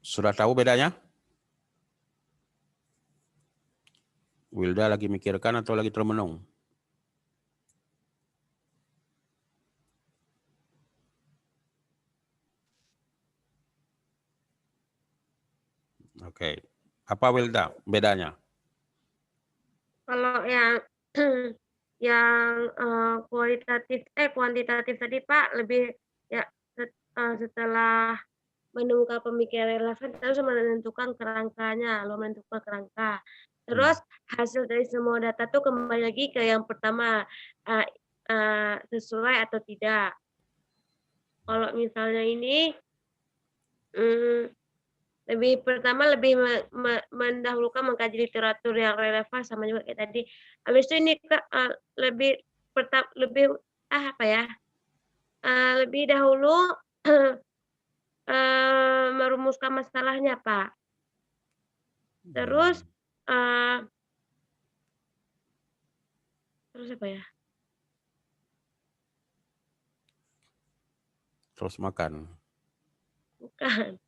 Sudah tahu bedanya? Wilda lagi mikirkan atau lagi termenung? Oke. Apa Wilda bedanya? Kalau yang kuantitatif tadi Pak lebih ya setelah menemukan pemikiran relevan terus menentukan kerangkanya, lalu menentukan kerangka. Terus hasil dari semua data tuh kembali lagi ke yang pertama sesuai atau tidak. Kalau misalnya ini lebih mendahulukan mengkaji literatur yang relevan sama juga kayak tadi. Habis itu ini lebih dahulu merumuskan masalahnya, Pak. Terus terus apa ya? Terus makan. Bukan.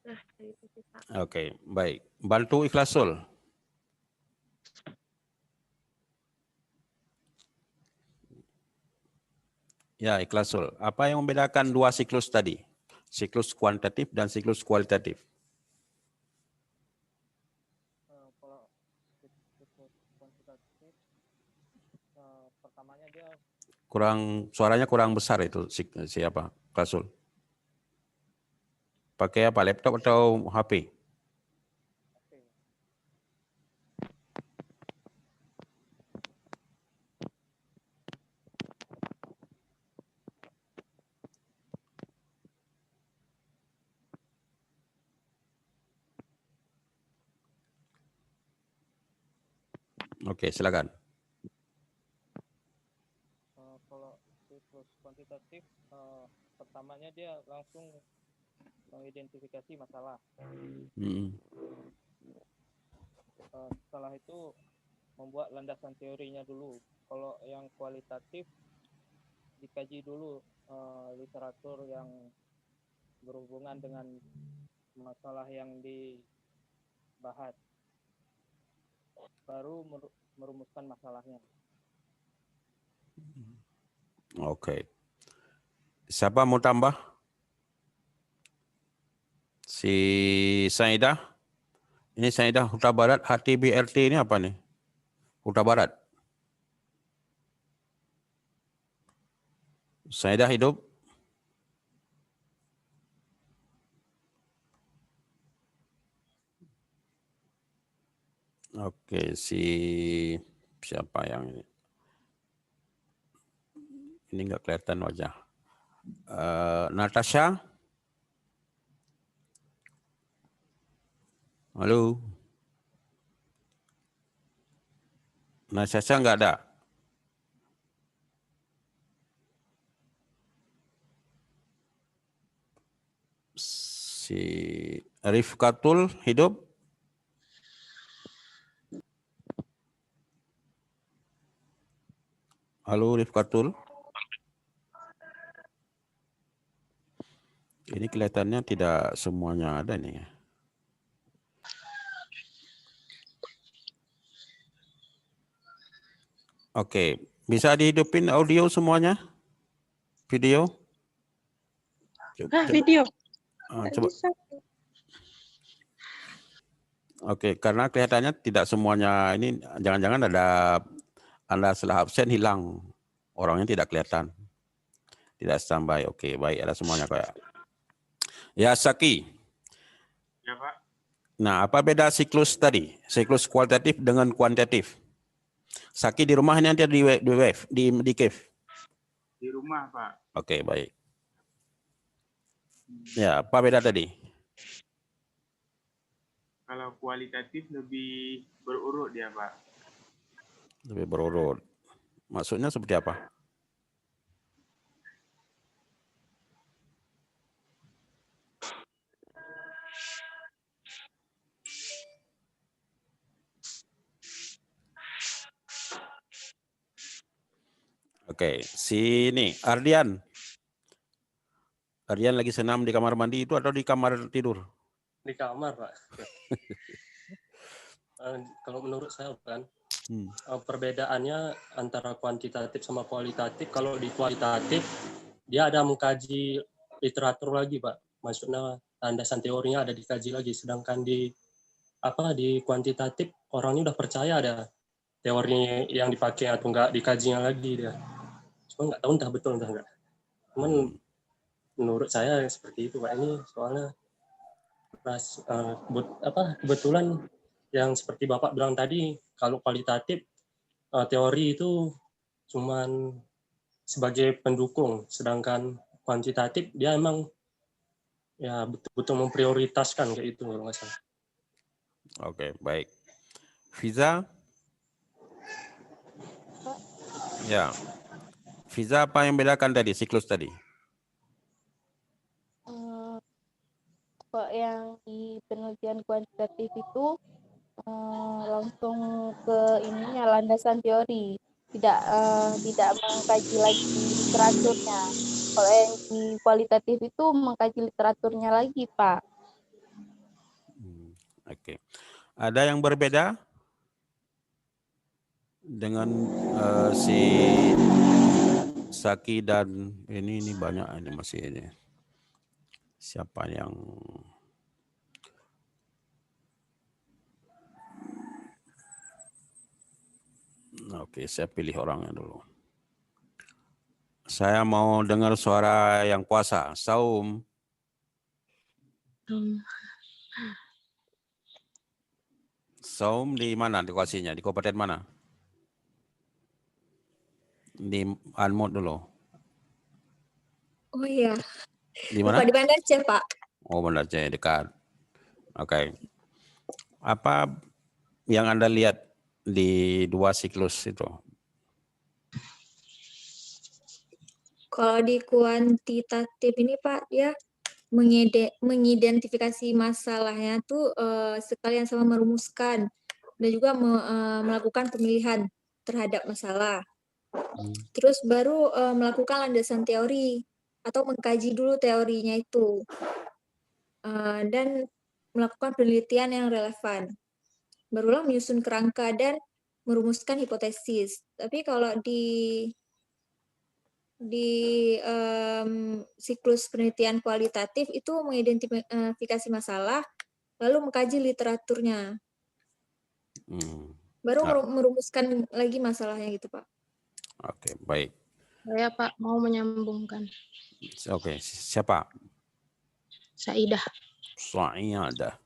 Nah, itu sih, Pak. Oke, baik. Bantu Ikhlasul. Ya, Ikhlasul. Apa yang membedakan dua siklus tadi? Siklus kuantitatif dan siklus kualitatif. Kalau siklus kuantitatif, pertamanya dia Suaranya kurang besar itu siapa? Ikhlasul. Pakai apa? Laptop atau HP? Oke, silakan. kalau siklus kuantitatif, pertamanya dia langsung mengidentifikasi masalah. Setelah itu membuat landasan teorinya dulu. Kalau yang kualitatif dikaji dulu literatur yang berhubungan dengan masalah yang dibahas, baru merumuskan masalahnya. Oke. Siapa mau tambah? Si Saidah. Ini Saidah Huta Barat, HTBRT ini apa nih? Huta Barat. Saidah hidup? Oke, siapa yang ini? Ini nggak kelihatan wajah. Natasha? Halo? Natasha nggak ada? Si Rifkatul hidup? Halo Rifkatul? Ini kelihatannya tidak semuanya ada nih. Oke, bisa dihidupin audio semuanya? Video? Video. Coba. Oke, karena kelihatannya tidak semuanya ini, jangan-jangan Anda setelah absen hilang. Orangnya tidak kelihatan. Tidak standby. Oke, baik, ada semuanya kayak. Ya, Saki. Ya, Pak. Nah, apa beda siklus tadi? Siklus kualitatif dengan kuantitatif. Saki di rumah ini nanti di cave. Di rumah, Pak. Oke, baik. Ya, apa beda tadi? Kalau kualitatif lebih berurut dia, Pak. Lebih berurut. Maksudnya seperti apa? Oke, sini Ardian. Ardian lagi senam di kamar mandi itu atau di kamar tidur? Di kamar, Pak. Kalau menurut saya kan perbedaannya antara kuantitatif sama kualitatif. Kalau di kualitatif dia ada mengkaji literatur lagi, Pak. Maksudnya landasan teorinya ada dikaji lagi. Sedangkan di kuantitatif orangnya udah percaya ada teori yang dipakai atau enggak dikajinya lagi dia. Cuma nggak tahu entah betul entah enggak. Cuman menurut saya seperti itu, Pak. Ini soalnya kebetulan yang seperti Bapak bilang tadi, kalau kualitatif teori itu cuman sebagai pendukung, sedangkan kuantitatif dia emang ya betul-betul memprioritaskan kayak itu kalau nggak salah. Oke, baik. Fiza? Ya. Fiza, apa yang bedakan tadi siklus tadi? Kok yang di penelitian kuantitatif itu langsung ke ininya landasan teori, tidak mengkaji lagi literaturnya. Kalau yang di kualitatif itu mengkaji literaturnya lagi, Pak. Oke. Ada yang berbeda dengan si Saki dan ini banyak ini masih ini. Siapa yang Oke, saya pilih orangnya dulu. Saya mau dengar suara yang kuasa. Saum. Saum di mana lokasinya? Di kabupaten mana? Di Anmod dulu. Oh iya. Di mana? Di Banda Aceh, Pak. Oh, Banda Aceh, dekat. Oke. Apa yang Anda lihat di dua siklus itu? Kalau di kuantitatif ini Pak, dia mengidentifikasi masalahnya tuh sekalian sama merumuskan dan juga melakukan pemilihan terhadap masalah. Terus baru melakukan landasan teori atau mengkaji dulu teorinya itu dan melakukan penelitian yang relevan. Barulah menyusun kerangka dan merumuskan hipotesis. Tapi kalau di siklus penelitian kualitatif itu mengidentifikasi masalah, lalu mengkaji literaturnya. Baru merumuskan lagi masalahnya gitu, Pak. Oke, baik. Saya Pak mau menyambungkan. Oke, siapa? Saidah. Saidah.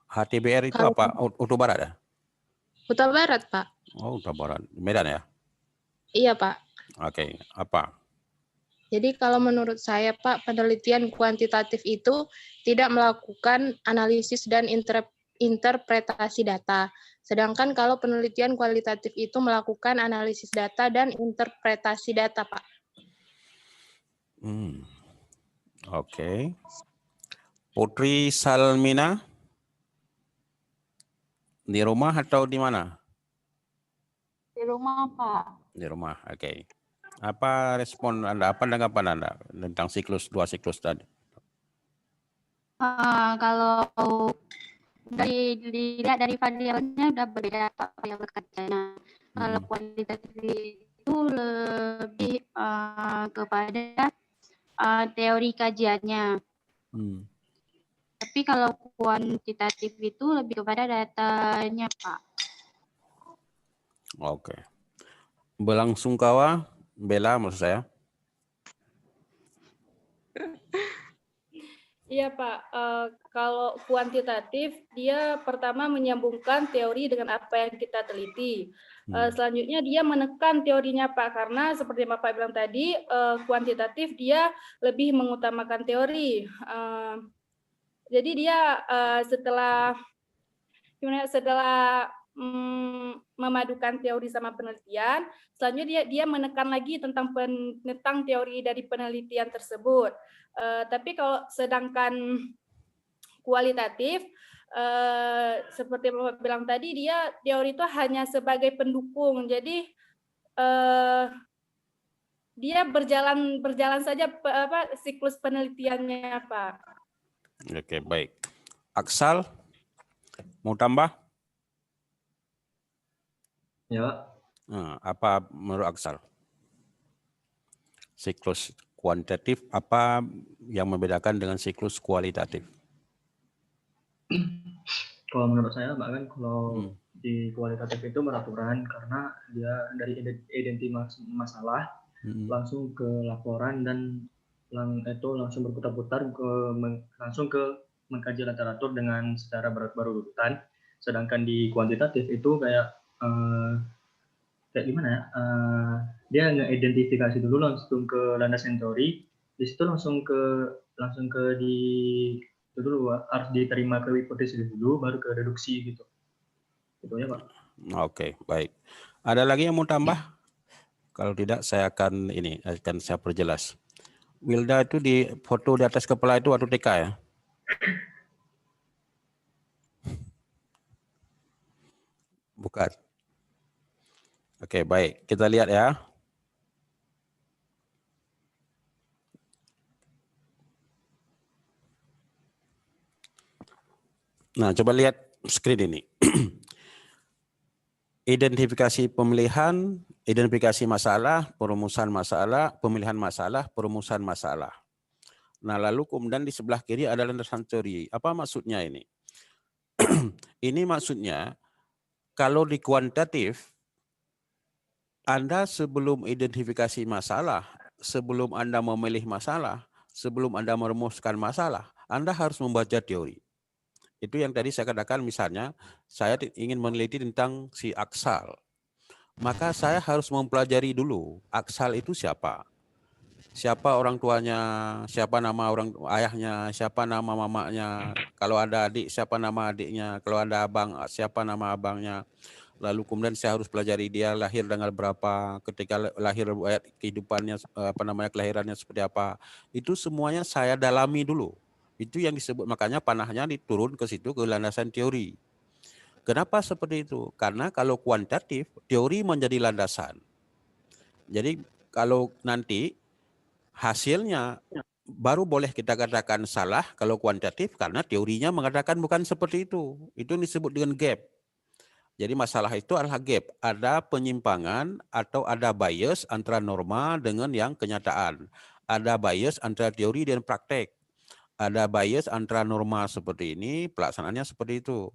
HTBR itu kalau apa? Utara Barat ya? Utara Barat, Pak. Oh, Utara Barat. Medan ya? Iya, Pak. Oke, apa? Jadi kalau menurut saya, Pak, penelitian kuantitatif itu tidak melakukan analisis dan interpretasi data. Sedangkan kalau penelitian kualitatif itu melakukan analisis data dan interpretasi data, Pak. Oke. Putri Salmina, di rumah atau di mana? Di rumah, Pak. Di rumah, oke. Apa respon Anda, apa tanggapan Anda tentang dua siklus tadi? Kalau dilihat dari variabelnya udah berbeda Pak, variabel kerjanya. Kalau kualitatif itu lebih kepada teori kajiannya. Tapi kalau kuantitatif itu lebih kepada datanya, Pak. Oke. Belangsungkawa, Bella maksud saya. Iya Pak, kalau kuantitatif dia pertama menyambungkan teori dengan apa yang kita teliti. Selanjutnya dia menekan teorinya Pak, karena seperti Bapak bilang tadi, kuantitatif dia lebih mengutamakan teori. Jadi dia setelah memadukan teori sama penelitian, selanjutnya dia menekan lagi tentang teori dari penelitian tersebut. Tapi kalau sedangkan kualitatif, seperti Bapak bilang tadi, dia teori itu hanya sebagai pendukung. Jadi dia berjalan saja siklus penelitiannya, Pak. Oke, baik. Aksal, mau tambah? Ya. Apa menurut Aksal? Siklus kuantitatif apa yang membedakan dengan siklus kualitatif? Kalau menurut saya, bahkan kalau di kualitatif itu beraturan karena dia dari identifikasi masalah langsung ke laporan dan itu langsung berputar-putar langsung ke mengkaji literatur dengan secara berurutan. Sedangkan di kuantitatif itu kayak gimana ya? Dia ngeidentifikasi dulu langsung ke landasan teori, di situ langsung ke itu dulu harus diterima ke hipotesis dulu, baru ke deduksi gitu. Gitu ya Pak. Oke, baik. Ada lagi yang mau tambah? Kalau tidak saya akan saya perjelas. Wilda itu di foto di atas kepala itu waktu TK ya? Bukan. Oke, baik. Kita lihat ya. Nah, coba lihat screen ini. Identifikasi pemilihan, identifikasi masalah, perumusan masalah, pemilihan masalah, perumusan masalah. Nah, lalu kemudian di sebelah kiri ada landasan teori. Apa maksudnya ini? Ini maksudnya, kalau di kuantitatif, Anda sebelum identifikasi masalah, sebelum Anda memilih masalah, sebelum Anda merumuskan masalah, Anda harus membaca teori. Itu yang tadi saya katakan, misalnya saya ingin meneliti tentang si Aksal. Maka saya harus mempelajari dulu Aksal itu siapa. Siapa orang tuanya, siapa nama orang ayahnya, siapa nama mamanya. Kalau ada adik, siapa nama adiknya. Kalau ada abang, siapa nama abangnya. Lalu kemudian saya harus pelajari dia lahir tanggal berapa, ketika lahir kehidupannya, kelahirannya seperti apa. Itu semuanya saya dalami dulu. Itu yang disebut, makanya panahnya diturun ke situ, ke landasan teori. Kenapa seperti itu? Karena kalau kuantitatif, teori menjadi landasan. Jadi kalau nanti hasilnya baru boleh kita katakan salah kalau kuantitatif, karena teorinya mengatakan bukan seperti itu. Itu disebut dengan gap. Jadi masalah itu adalah gap. Ada penyimpangan atau ada bias antara norma dengan yang kenyataan. Ada bias antara teori dan praktek. Ada bias antara norma seperti ini, pelaksanaannya seperti itu.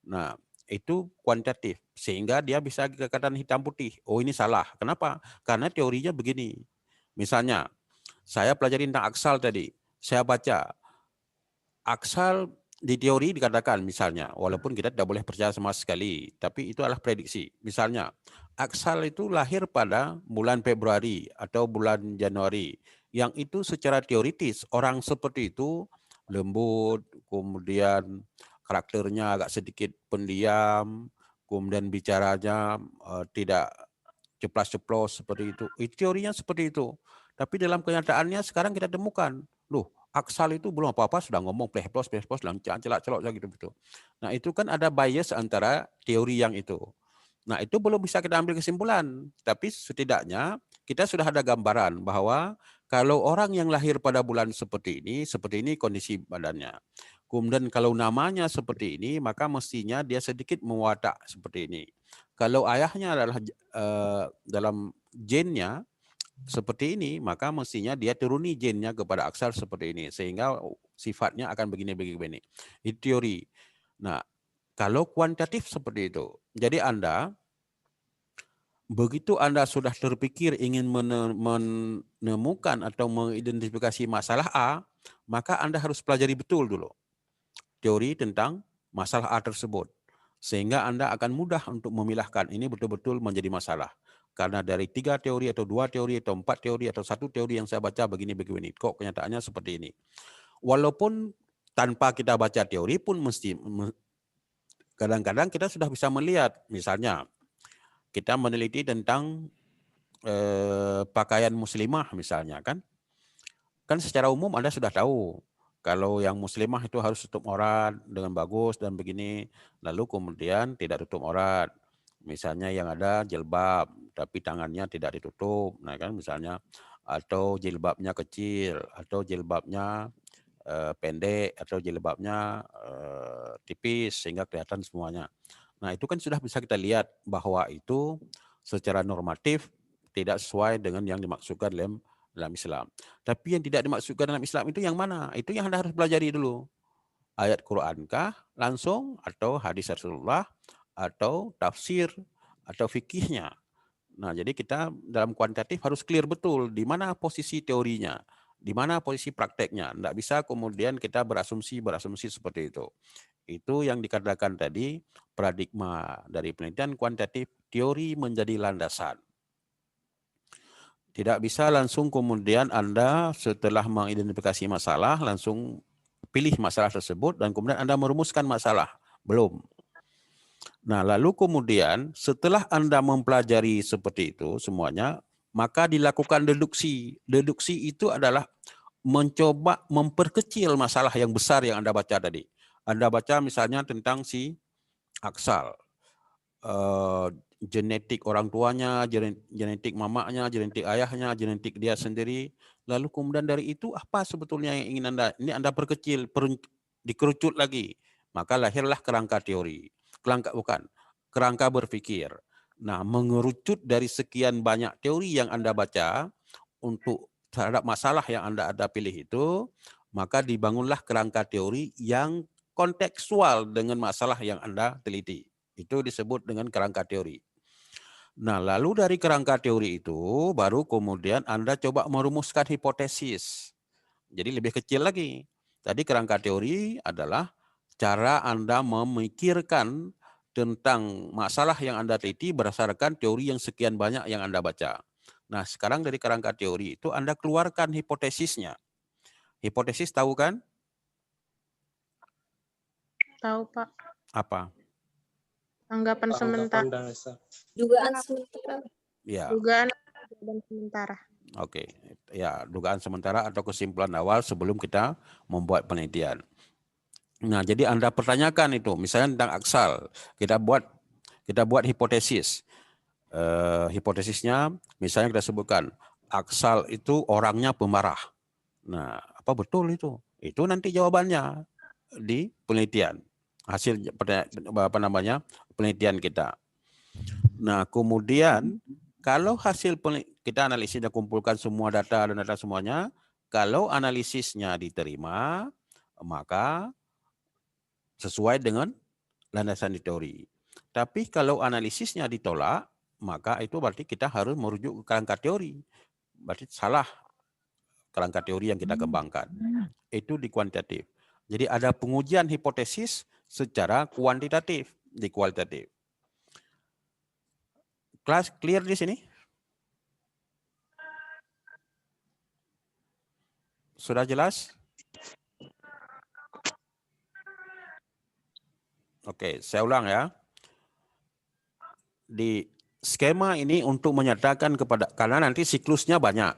Nah, itu kuantitatif. Sehingga dia bisa dikatakan hitam putih. Oh, ini salah. Kenapa? Karena teorinya begini. Misalnya, saya pelajari tentang Aksal tadi. Saya baca. Aksal di teori dikatakan misalnya, walaupun kita tidak boleh percaya sama sekali, tapi itu adalah prediksi. Misalnya, Aksal itu lahir pada bulan Februari atau bulan Januari. Yang itu secara teoritis, orang seperti itu lembut, kemudian karakternya agak sedikit pendiam, kemudian bicaranya tidak ceplas-ceplos seperti itu. Teorinya seperti itu. Tapi dalam kenyataannya sekarang kita temukan, loh, Aksal itu belum apa-apa sudah ngomong plehplos, celak-celok gitu. Nah, itu kan ada bias antara teori yang itu. Nah, itu belum bisa kita ambil kesimpulan. Tapi setidaknya kita sudah ada gambaran bahwa kalau orang yang lahir pada bulan seperti ini kondisi badannya. Kemudian kalau namanya seperti ini, maka mestinya dia sedikit mewatak seperti ini. Kalau ayahnya adalah dalam gennya seperti ini, maka mestinya dia turuni gennya kepada Aksal seperti ini. Sehingga sifatnya akan begini-begini. Itu teori. Nah, kalau kuantitatif seperti itu. Jadi begitu Anda sudah terpikir ingin menemukan atau mengidentifikasi masalah A, maka Anda harus pelajari betul dulu teori tentang masalah A tersebut. Sehingga Anda akan mudah untuk memilahkan ini betul-betul menjadi masalah. Karena dari 3 teori atau 2 teori atau 4 teori atau 1 teori yang saya baca begini-begini. Kok kenyataannya seperti ini. Walaupun tanpa kita baca teori pun mesti kadang-kadang kita sudah bisa melihat, misalnya kita meneliti tentang pakaian muslimah misalnya kan secara umum Anda sudah tahu kalau yang muslimah itu harus tutup aurat dengan bagus dan begini, lalu kemudian tidak tutup aurat, misalnya yang ada jilbab tapi tangannya tidak ditutup, nah kan misalnya, atau jilbabnya kecil atau jilbabnya pendek atau jilbabnya tipis sehingga kelihatan semuanya. Nah, itu kan sudah bisa kita lihat bahwa itu secara normatif tidak sesuai dengan yang dimaksudkan dalam Islam. Tapi yang tidak dimaksudkan dalam Islam itu yang mana? Itu yang Anda harus pelajari dulu. Ayat Qurankah langsung, atau hadis Rasulullah, atau tafsir, atau fikihnya. Nah, jadi kita dalam kuantitatif harus clear betul di mana posisi teorinya, di mana posisi prakteknya. Tidak bisa kemudian kita berasumsi seperti itu. Itu yang dikatakan tadi, paradigma dari penelitian kuantitatif, teori menjadi landasan. Tidak bisa langsung kemudian Anda setelah mengidentifikasi masalah, langsung pilih masalah tersebut dan kemudian Anda merumuskan masalah. Belum. Nah, lalu kemudian setelah Anda mempelajari seperti itu semuanya, maka dilakukan deduksi. Deduksi itu adalah mencoba memperkecil masalah yang besar yang Anda baca tadi. Anda baca misalnya tentang si Aksal, genetik orang tuanya, genetik mamanya, genetik ayahnya, genetik dia sendiri. Lalu kemudian dari itu apa sebetulnya yang ingin Anda? Ini Anda perkecil, dikerucut lagi. Maka lahirlah kerangka teori. Kerangka berpikir. Nah, mengerucut dari sekian banyak teori yang Anda baca untuk terhadap masalah yang Anda pilih itu, maka dibangunlah kerangka teori yang kontekstual dengan masalah yang Anda teliti. Itu disebut dengan kerangka teori. Nah, lalu dari kerangka teori itu, baru kemudian Anda coba merumuskan hipotesis. Jadi lebih kecil lagi. Tadi kerangka teori adalah cara Anda memikirkan tentang masalah yang Anda teliti berdasarkan teori yang sekian banyak yang Anda baca. Nah, sekarang dari kerangka teori itu Anda keluarkan hipotesisnya. Hipotesis tahu kan? Tahu, Pak. Apa? Anggapan sementara. Dugaan sementara. Ya. Dugaan sementara. Oke. Ya, dugaan sementara atau kesimpulan awal sebelum kita membuat penelitian. Nah, jadi Anda pertanyakan itu, misalnya tentang Aksal, kita buat hipotesis. Hipotesisnya, misalnya kita sebutkan Aksal itu orangnya pemarah. Nah, apa betul itu? Itu nanti jawabannya di penelitian, hasil penelitian kita. Nah, kemudian kalau hasil kita analisis dan kumpulkan semua data dan data semuanya, kalau analisisnya diterima, maka sesuai dengan landasan teori. Tapi kalau analisisnya ditolak, maka itu berarti kita harus merujuk ke kerangka teori. Berarti salah kerangka teori yang kita kembangkan. Itu di kuantitatif. Jadi ada pengujian hipotesis secara kuantitatif di kualitatif. Kelas clear di sini? Sudah jelas? Oke, saya ulang ya. Di skema ini untuk menyatakan karena nanti siklusnya banyak.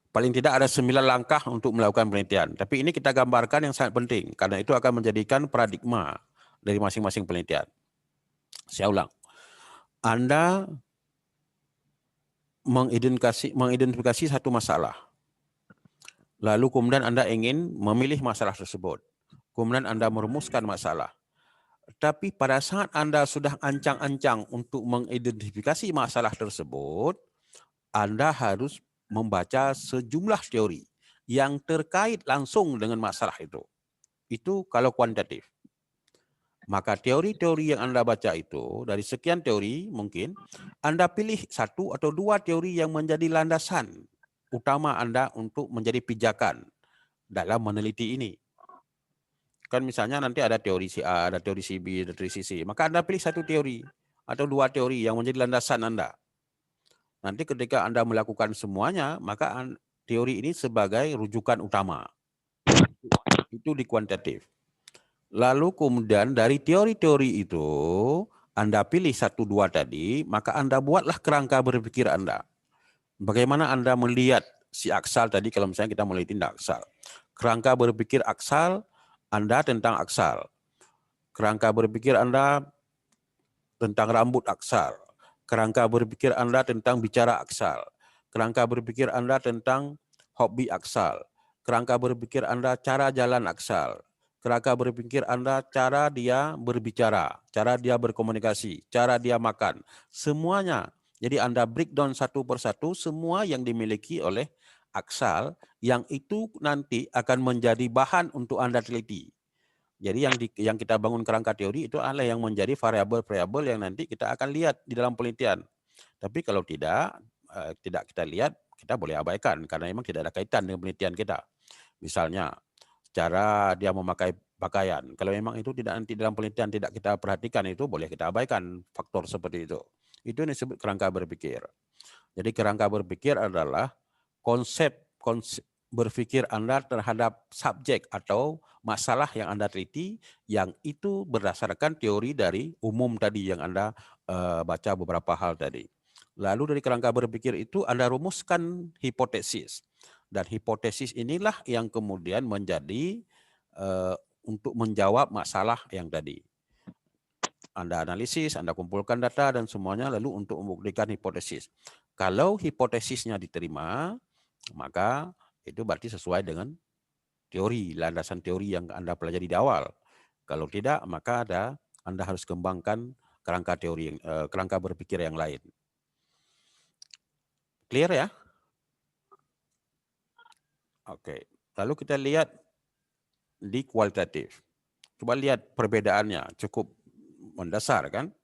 Paling tidak ada 9 langkah untuk melakukan penelitian. Tapi ini kita gambarkan yang sangat penting. Karena itu akan menjadikan paradigma dari masing-masing penelitian. Saya ulang. Anda mengidentifikasi satu masalah. Lalu kemudian Anda ingin memilih masalah tersebut. Kemudian Anda merumuskan masalah. Tapi pada saat Anda sudah ancang-ancang untuk mengidentifikasi masalah tersebut, Anda harus membaca sejumlah teori yang terkait langsung dengan masalah itu. Itu kalau kuantitatif. Maka teori-teori yang Anda baca itu, dari sekian teori mungkin, Anda pilih 1 atau 2 teori yang menjadi landasan utama Anda untuk menjadi pijakan dalam meneliti ini. Kan misalnya nanti ada teori si A, ada teori si B, ada teori si C. Maka Anda pilih 1 teori atau 2 teori yang menjadi landasan Anda. Nanti ketika Anda melakukan semuanya, maka teori ini sebagai rujukan utama. Itu di kuantitatif. Lalu kemudian dari teori-teori itu, Anda pilih 1-2 tadi, maka Anda buatlah kerangka berpikir Anda. Bagaimana Anda melihat si Aksal tadi, kalau misalnya kita meneliti Aksal. Kerangka berpikir Aksal, Anda tentang Aksal. Kerangka berpikir Anda tentang rambut Aksal. Kerangka berpikir Anda tentang bicara Aksal. Kerangka berpikir Anda tentang hobi Aksal. Kerangka berpikir Anda cara jalan Aksal. Kerangka berpikir Anda cara dia berbicara, cara dia berkomunikasi, cara dia makan. Semuanya. Jadi Anda breakdown satu persatu semua yang dimiliki oleh Aksal yang itu nanti akan menjadi bahan untuk Anda teliti. Jadi yang kita bangun kerangka teori itu adalah yang menjadi variabel-variabel yang nanti kita akan lihat di dalam penelitian. Tapi kalau tidak kita lihat, kita boleh abaikan karena memang tidak ada kaitan dengan penelitian kita. Misalnya cara dia memakai pakaian. Kalau memang itu tidak nanti dalam penelitian tidak kita perhatikan, itu boleh kita abaikan faktor seperti itu. Itu yang disebut kerangka berpikir. Jadi kerangka berpikir adalah konsep berpikir Anda terhadap subjek atau masalah yang Anda teliti yang itu berdasarkan teori dari umum tadi yang Anda baca beberapa hal tadi. Lalu dari kerangka berpikir itu Anda rumuskan hipotesis. Dan hipotesis inilah yang kemudian menjadi untuk menjawab masalah yang tadi. Anda analisis, Anda kumpulkan data dan semuanya lalu untuk membuktikan hipotesis. Kalau hipotesisnya diterima, maka itu berarti sesuai dengan teori, landasan teori yang Anda pelajari di awal. Kalau tidak, maka Anda harus kembangkan kerangka teori, kerangka berpikir yang lain. Clear ya? Oke. Lalu kita lihat di kualitatif. Coba lihat perbedaannya, cukup mendasar kan?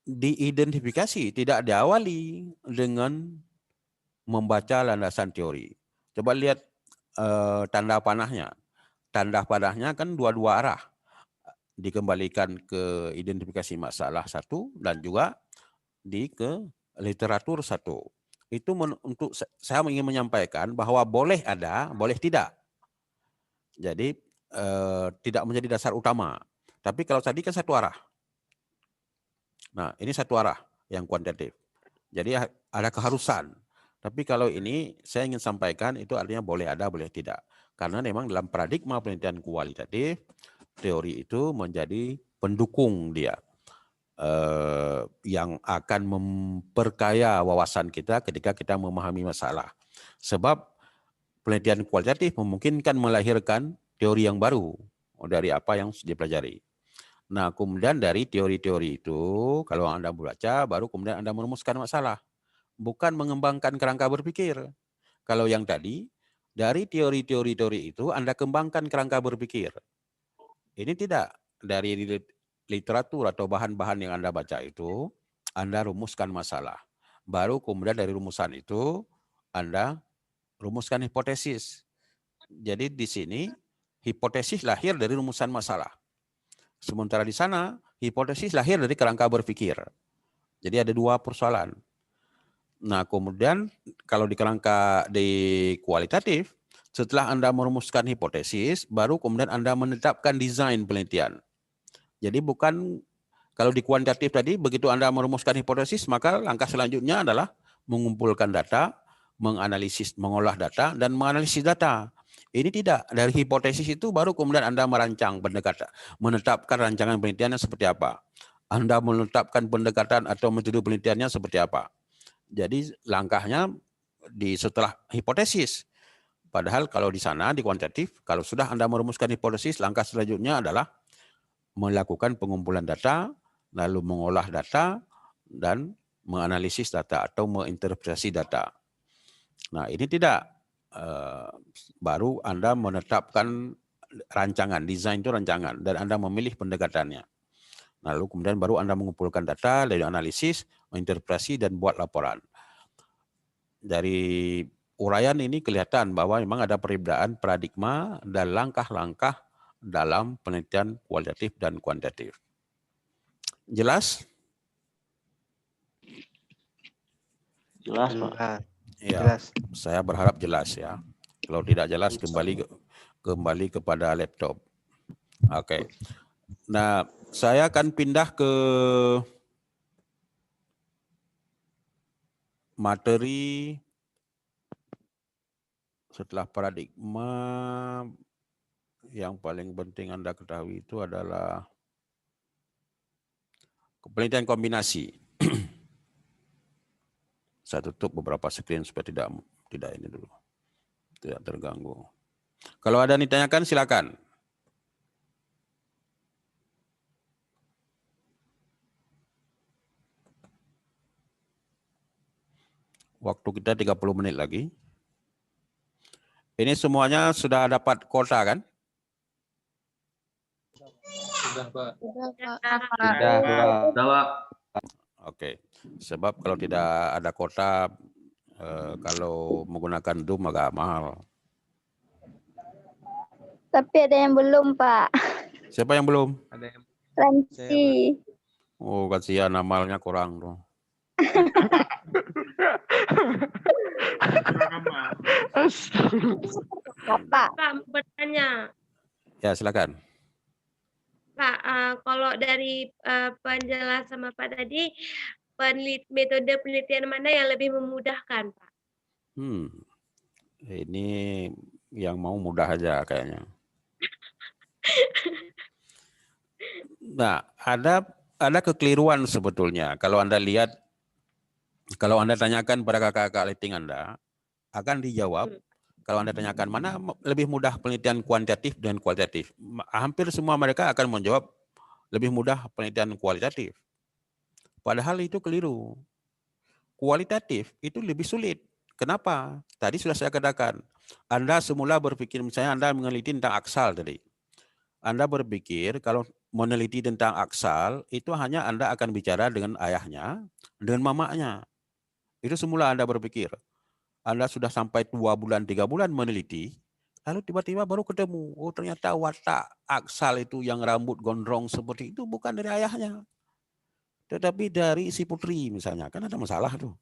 Diidentifikasi tidak diawali dengan membaca landasan teori. Coba lihat tanda panahnya. Tanda panahnya kan dua-dua arah. Dikembalikan ke identifikasi masalah satu dan juga ke literatur satu. Itu untuk saya ingin menyampaikan bahwa boleh ada, boleh tidak. Jadi tidak menjadi dasar utama. Tapi kalau tadi kan satu arah. Nah, ini satu arah yang kuantitatif. Jadi ada keharusan. Tapi kalau ini saya ingin sampaikan itu artinya boleh ada, boleh tidak. Karena memang dalam paradigma penelitian kualitatif, teori itu menjadi pendukung dia. Yang akan memperkaya wawasan kita ketika kita memahami masalah. Sebab penelitian kualitatif memungkinkan melahirkan teori yang baru dari apa yang dipelajari. Nah, kemudian dari teori-teori itu, kalau Anda membaca, baru kemudian Anda merumuskan masalah. Bukan mengembangkan kerangka berpikir. Kalau yang tadi, dari teori-teori itu, Anda kembangkan kerangka berpikir. Ini tidak. Dari literatur atau bahan-bahan yang Anda baca itu, Anda rumuskan masalah. Baru kemudian dari rumusan itu, Anda rumuskan hipotesis. Jadi di sini, hipotesis lahir dari rumusan masalah. Sementara di sana, hipotesis lahir dari kerangka berpikir. Jadi ada dua persoalan. Nah, kemudian kalau di kerangka di kualitatif, setelah Anda merumuskan hipotesis, baru kemudian Anda menetapkan desain penelitian. Jadi bukan, kalau di kuantitatif tadi, begitu Anda merumuskan hipotesis, maka langkah selanjutnya adalah mengumpulkan data, menganalisis, mengolah data, dan menganalisis data. Ini tidak. Dari hipotesis itu baru kemudian Anda merancang pendekatan, menetapkan rancangan penelitiannya seperti apa. Anda menetapkan pendekatan atau metode penelitiannya seperti apa. Jadi langkahnya setelah hipotesis. Padahal kalau di sana, di kuantitatif, kalau sudah Anda merumuskan hipotesis, langkah selanjutnya adalah melakukan pengumpulan data, lalu mengolah data, dan menganalisis data atau menginterpretasi data. Nah, ini tidak. Baru Anda menetapkan rancangan, desain itu rancangan, dan Anda memilih pendekatannya. Lalu kemudian baru Anda mengumpulkan data, lalu analisis, menginterpretasi, dan buat laporan. Dari uraian ini kelihatan bahwa memang ada perbedaan paradigma dan langkah-langkah dalam penelitian kualitatif dan kuantitatif. Jelas? Jelas, Pak. Ya, Jelas. saya berharap jelas ya. Kalau tidak jelas kembali kepada laptop. Oke. Nah, saya akan pindah ke materi setelah paradigma. Yang paling penting Anda ketahui itu adalah penelitian kombinasi. Saya tutup beberapa screen supaya tidak ini dulu, tidak terganggu. Kalau ada yang ditanyakan silakan. Waktu kita 30 menit lagi. Ini semuanya sudah dapat kuota kan? Sudah, Pak. Sudah, Pak. Oke. Sebab kalau tidak ada kuota, kalau menggunakan Zoom agak mahal. Tapi ada yang belum, Pak. Siapa yang belum? Ranci. Oh, kasihan amalnya kurang dong. Pak, bertanya. Ya, silakan. Pak, kalau dari penjelasan Bapak tadi, metode penelitian mana yang lebih memudahkan, Pak? Ini yang mau mudah aja kayaknya. Nah, ada kekeliruan sebetulnya. Kalau Anda lihat, kalau Anda tanyakan pada kakak-kakak letting Anda, akan dijawab. Kalau Anda tanyakan mana lebih mudah penelitian kuantitatif dan kualitatif, hampir semua mereka akan menjawab lebih mudah penelitian kualitatif. Padahal itu keliru. Kualitatif itu lebih sulit. Kenapa? Tadi sudah saya katakan. Anda semula berpikir, misalnya Anda meneliti tentang aksal tadi. Anda berpikir kalau meneliti tentang aksal, itu hanya Anda akan bicara dengan ayahnya, dengan mamanya. Itu semula Anda berpikir. Anda sudah sampai 2 bulan, 3 bulan meneliti, lalu tiba-tiba baru ketemu, oh ternyata watak aksal itu yang rambut gondrong seperti itu bukan dari ayahnya, tetapi dari si putri misalnya. Kan ada masalah tuh.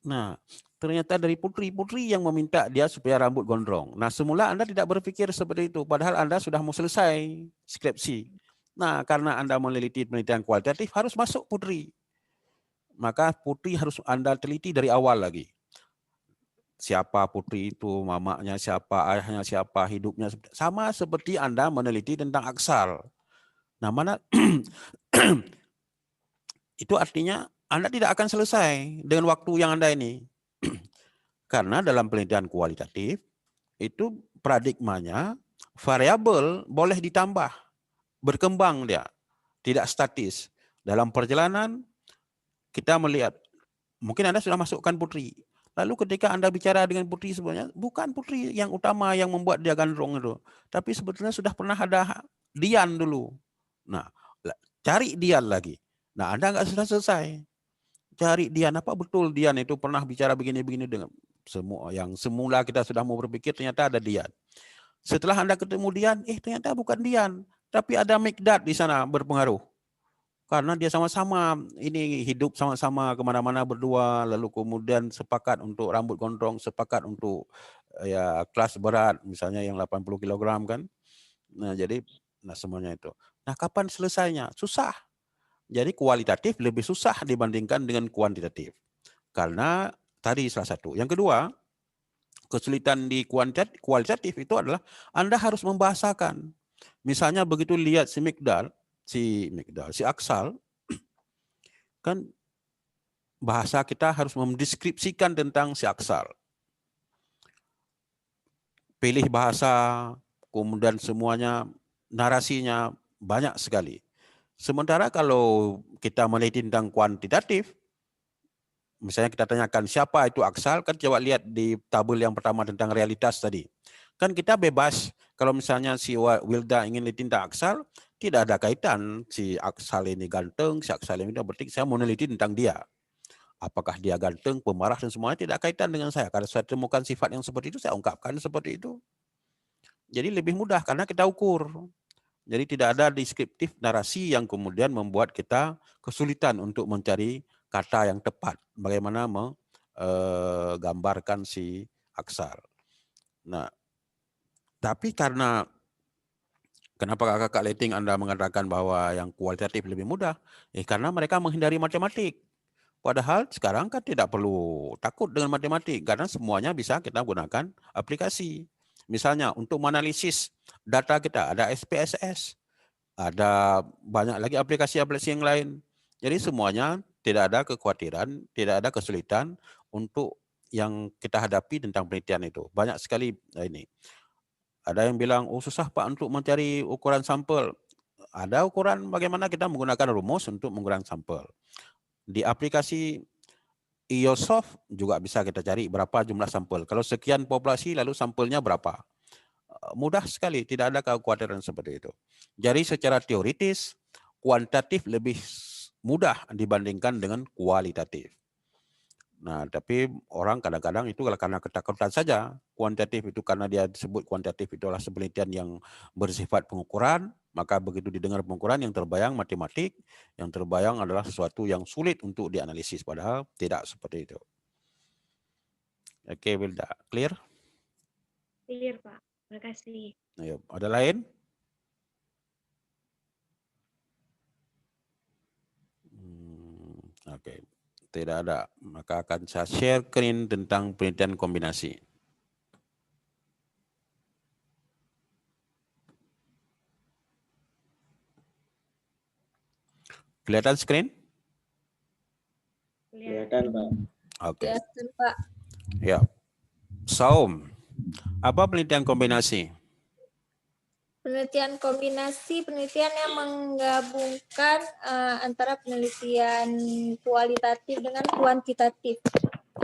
Nah, ternyata dari putri yang meminta dia supaya rambut gondrong. Nah, semula Anda tidak berpikir seperti itu, padahal Anda sudah mau selesai skripsi. Nah, karena Anda meneliti penelitian kualitatif, harus masuk putri. Maka putri harus Anda teliti dari awal lagi. Siapa putri itu, mamanya siapa, ayahnya siapa, hidupnya. Sama seperti Anda meneliti tentang aksal. Nah, mana itu artinya Anda tidak akan selesai dengan waktu yang Anda ini. Karena dalam penelitian kualitatif, itu paradigmanya variabel boleh ditambah, berkembang dia, tidak statis. Dalam perjalanan, kita melihat, mungkin Anda sudah masukkan putri. Lalu ketika Anda bicara dengan putri sebenarnya, bukan putri yang utama yang membuat dia gandrung itu. Tapi sebetulnya sudah pernah ada Dian dulu. Nah, cari Dian lagi. Nah, Anda nggak sudah selesai. Cari Dian, apa betul Dian itu pernah bicara begini-begini dengan semua yang semula kita sudah mau berpikir ternyata ada Dian. Setelah Anda ketemu Dian, ternyata bukan Dian. Tapi ada Mikdad di sana berpengaruh. Karena dia sama-sama ini hidup sama-sama kemana-mana berdua, lalu kemudian sepakat untuk rambut gondrong, sepakat untuk ya kelas berat, misalnya yang 80 kg kan. Nah jadi semuanya itu. Nah kapan selesainya? Susah. Jadi kualitatif lebih susah dibandingkan dengan kuantitatif. Karena tadi salah satu. Yang kedua, kesulitan di kualitatif itu adalah Anda harus membahasakan. Misalnya begitu lihat si aksal, kan bahasa kita harus mendeskripsikan tentang si aksal. Pilih bahasa, kemudian semuanya, narasinya banyak sekali. Sementara kalau kita meneliti tentang kuantitatif, misalnya kita tanyakan siapa itu aksal, kan coba lihat di tabel yang pertama tentang realitas tadi. Kan kita bebas, kalau misalnya si Wilda ingin meneliti tentang aksal, tidak ada kaitan si aksal ini ganteng, si aksal ini berarti saya mau meneliti tentang dia. Apakah dia ganteng, pemarah dan semuanya tidak kaitan dengan saya. Kalau saya temukan sifat yang seperti itu, saya ungkapkan seperti itu. Jadi lebih mudah karena kita ukur. Jadi tidak ada deskriptif narasi yang kemudian membuat kita kesulitan untuk mencari kata yang tepat. Bagaimana menggambarkan si aksal. Nah, tapi karena kenapa kakak letting Anda mengatakan bahwa yang kualitatif lebih mudah? Karena mereka menghindari matematik. Padahal sekarang kan tidak perlu takut dengan matematik karena semuanya bisa kita gunakan aplikasi. Misalnya untuk menganalisis data kita ada SPSS, ada banyak lagi aplikasi-aplikasi yang lain. Jadi semuanya tidak ada kekhawatiran, tidak ada kesulitan untuk yang kita hadapi tentang penelitian itu. Banyak sekali ini. Ada yang bilang, oh susah Pak untuk mencari ukuran sampel. Ada ukuran bagaimana kita menggunakan rumus untuk mengukur sampel. Di aplikasi Iosoft juga bisa kita cari berapa jumlah sampel. Kalau sekian populasi lalu sampelnya berapa. Mudah sekali, tidak ada kekhawatiran seperti itu. Jadi secara teoritis, kuantitatif lebih mudah dibandingkan dengan kualitatif. Nah, tapi orang kadang-kadang itu karena ketakutan saja. Kuantitatif itu karena dia disebut kuantitatif itu adalah penelitian yang bersifat pengukuran, maka begitu didengar pengukuran yang terbayang matematik, yang terbayang adalah sesuatu yang sulit untuk dianalisis, padahal tidak seperti itu. Oke, Wilda, clear? Clear, Pak. Terima kasih. Ayo, ada lain? Oke, tidak ada. Maka akan saya share screen tentang penelitian kombinasi. Kelihatan screen? Kelihatan, Pak. Oke. Kelihatan, Pak. Ya. Saum, apa penelitian kombinasi? Penelitian kombinasi, penelitian yang menggabungkan antara penelitian kualitatif dengan kuantitatif.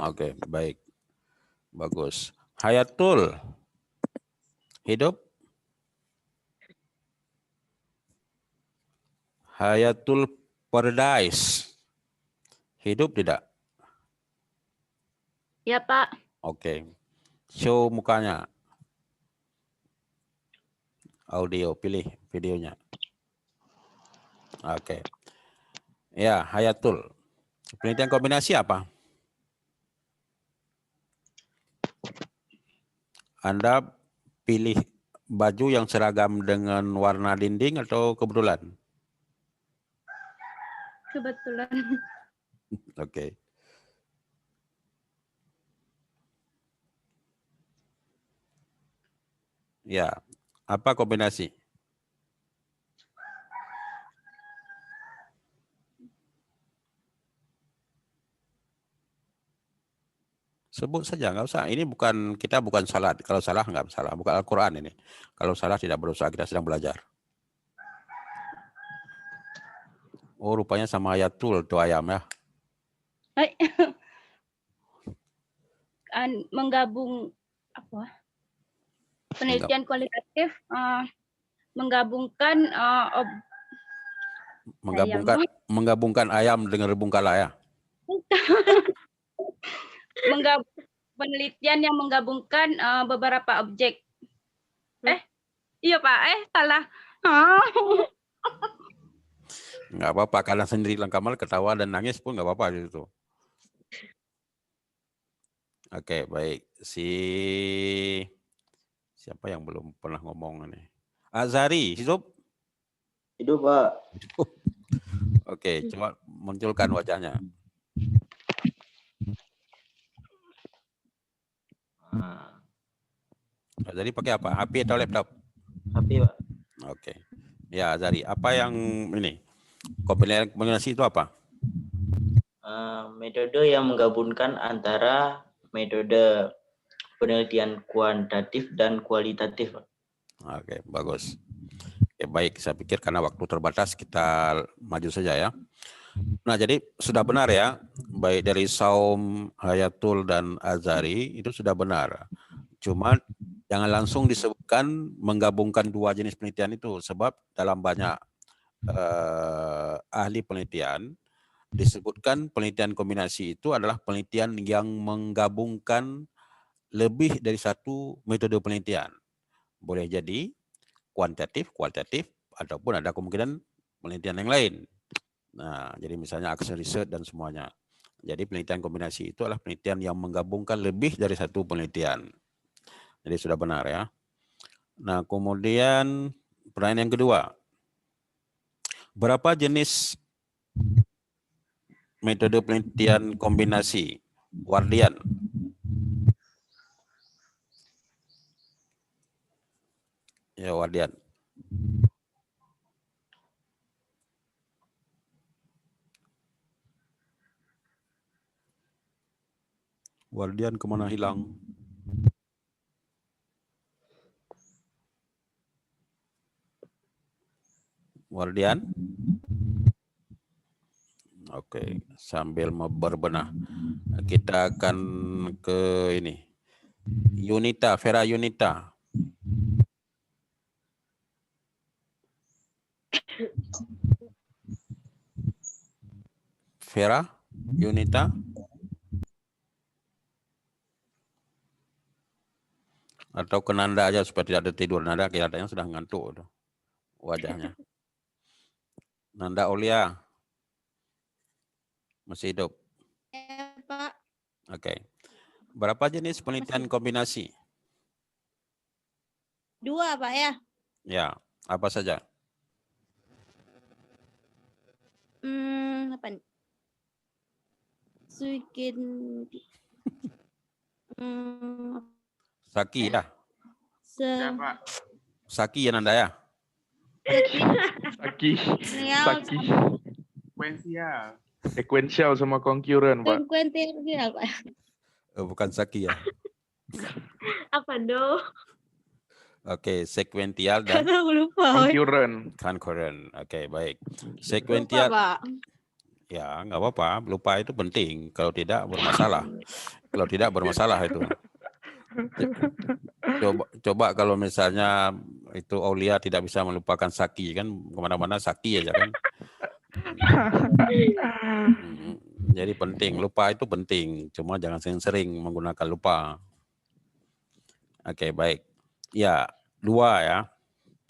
Oke, baik. Bagus. Hayatul, hidup? Hayatul Paradise, hidup tidak? Ya, Pak. Oke. Show mukanya. Audio, pilih videonya. Oke. Ya, Hayatul. Penelitian kombinasi apa? Anda pilih baju yang seragam dengan warna dinding atau kebetulan? Kebetulan. Oke. Ya, apa kombinasi? Sebut saja, nggak usah. Ini kita bukan salah. Kalau salah nggak salah. Bukan Al-Quran ini. Kalau salah tidak berdosa. Kita sedang belajar. Oh, rupanya sama Hayatul tuh ayam ya. Hai. Menggabung apa? Penelitian kualitatif menggabungkan menggabungkan ayam dengan rebung kala ya. Penelitian yang menggabungkan beberapa objek. Iya Pak, salah. Nggak apa-apa, karena sendiri Kamal ketawa dan nangis pun nggak apa-apa gitu. Oke, baik. Siapa yang belum pernah ngomong ini? Azari, hidup? Hidup, Pak. Oke, coba munculkan wajahnya. Azari pakai apa? HP atau laptop? HP, Pak. Oke. Ya, Azari, apa yang ini? Kombinasi itu apa? Metode yang menggabungkan antara metode penelitian kuantitatif dan kualitatif. Oke, bagus. Oke, baik, saya pikir karena waktu terbatas kita maju saja ya. Nah, jadi sudah benar ya, baik dari Saum, Hayatul, dan Azari itu sudah benar. Cuma jangan langsung disebutkan menggabungkan dua jenis penelitian itu, sebab dalam banyak ahli penelitian disebutkan penelitian kombinasi itu adalah penelitian yang menggabungkan lebih dari satu metode penelitian. Boleh jadi kuantitatif, kualitatif, ataupun ada kemungkinan penelitian yang lain. Nah, jadi misalnya action research dan semuanya. Jadi penelitian kombinasi itu adalah penelitian yang menggabungkan lebih dari satu penelitian. Jadi sudah benar ya. Nah, kemudian pertanyaan yang kedua. Berapa jenis metode penelitian kombinasi? Wardian. Ya, Wardian. Wardian kemana hilang? Wardian? Oke, sambil berbenah. Kita akan ke ini. Yunita, Vera Yunita. Vera Yunita. Atau ke Nanda aja supaya tidak ada tidur. Nanda kelihatannya sudah ngantuk wajahnya. Nanda Olia. Masih hidup? Ya, Pak. Oke. Berapa jenis penelitian kombinasi? 2, Pak ya? Ya, apa saja? Apa nih? bikin Saki ya? Siapa? Saki ya Nanda ya? Saki. Sekuensial. Sequential sama concurrent, Pak. Sekuensial, Pak. Bukan Saki ya. Apa dong? Oke, sekuensial dan Lupa. concurrent. Oke, baik. Sekuensial. Lupa, Pak. Ya, nggak apa-apa. Lupa itu penting. Kalau tidak bermasalah. Kalau tidak bermasalah itu. Coba kalau misalnya itu Aulia tidak bisa melupakan Saki kan, kemana-mana Saki aja kan. Jadi penting. Lupa itu penting. Cuma jangan sering-sering menggunakan lupa. Oke, baik. Ya, 2 ya.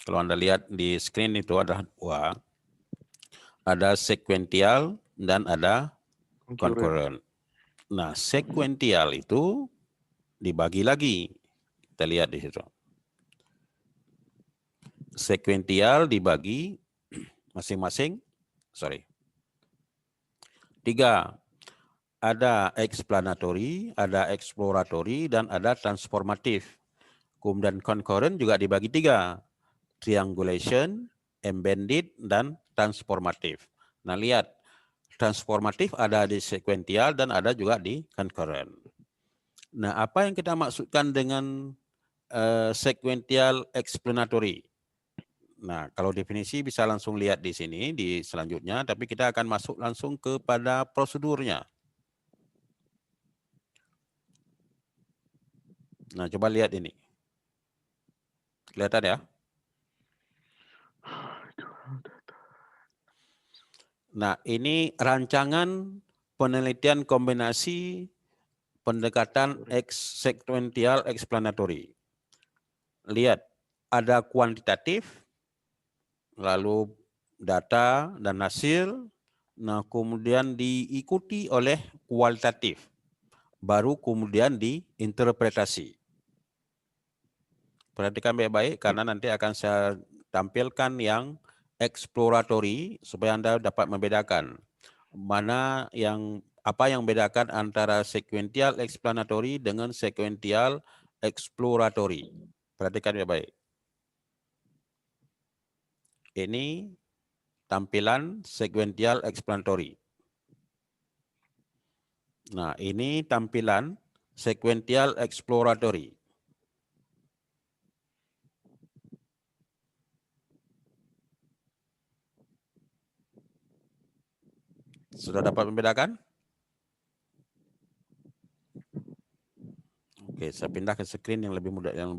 Kalau Anda lihat di screen itu ada 2. Ada sekuensial dan ada concurrent. Nah, sekuensial itu dibagi lagi. Kita lihat di situ. Sekuensial dibagi masing-masing. 3. Ada explanatory, ada exploratory, dan ada transformatif. Kemudian concurrent juga dibagi 3. Triangulation, embedded, dan transformatif. Nah, lihat. Transformatif ada di sekuensial dan ada juga di concurrent. Nah, apa yang kita maksudkan dengan sekuensial explanatory? Nah, kalau definisi bisa langsung lihat di sini, di selanjutnya, tapi kita akan masuk langsung kepada prosedurnya. Nah, coba lihat ini. Kelihatan ya? Nah, ini rancangan penelitian kombinasi pendekatan sekuensial explanatory. Lihat, ada kuantitatif, lalu data dan hasil, nah kemudian diikuti oleh kualitatif, baru kemudian diinterpretasi. Perhatikan baik-baik karena nanti akan saya tampilkan yang exploratory supaya Anda dapat membedakan apa yang membedakan antara sekuensial explanatory dengan sekuensial exploratory. Perhatikan baik-baik. Ini tampilan sekuensial explanatory. Nah, ini tampilan sekuensial exploratory. Sudah dapat membedakan? Oke, saya pindah ke screen yang lebih mudah, yang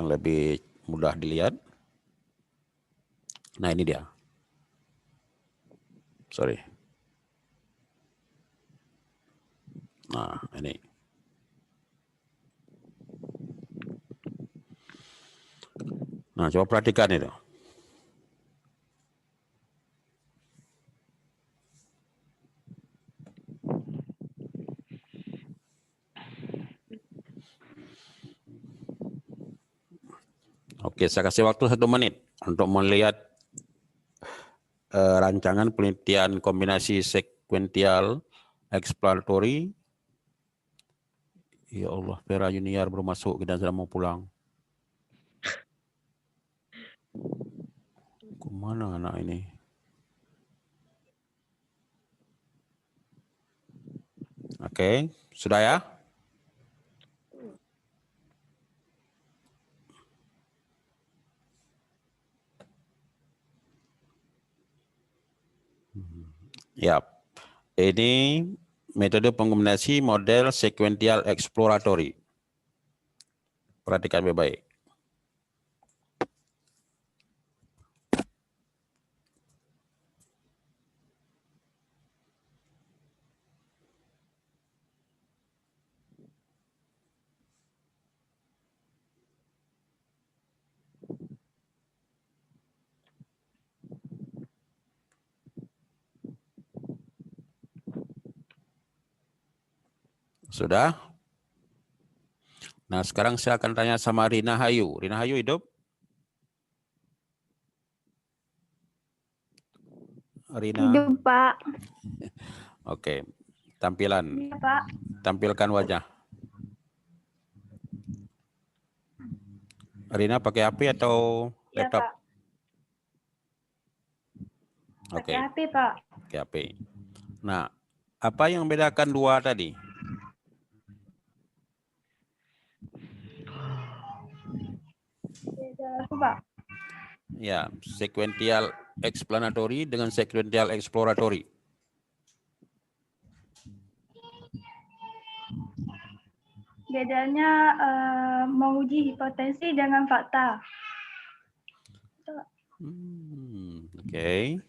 lebih mudah dilihat. Nah, ini dia. Sorry. Nah, ini. Nah, coba perhatikan itu. Oke, saya kasih waktu 1 menit untuk melihat rancangan penelitian kombinasi sekuensial exploratory. Ya Allah, Vera Junior baru masuk, kita sudah mau pulang. Kemana anak ini? Oke, sudah ya? Ya, ini metode pengombinasi model sekuensial exploratory. Perhatikan baik-baik. Sudah? Nah, sekarang saya akan tanya sama Rina Hayu. Rina Hayu hidup? Rina. Hidup, Pak. Oke. Tampilan. Iya, Pak. Tampilkan wajah. Rina pakai HP atau Iya, laptop? Pak. Oke. Pakai HP, Pak. Pakai HP. Nah, apa yang membedakan dua tadi? Beda apa, Pak? Ya, sequential explanatory dengan sequential exploratory. Bedanya menguji hipotesis dengan fakta. Oke.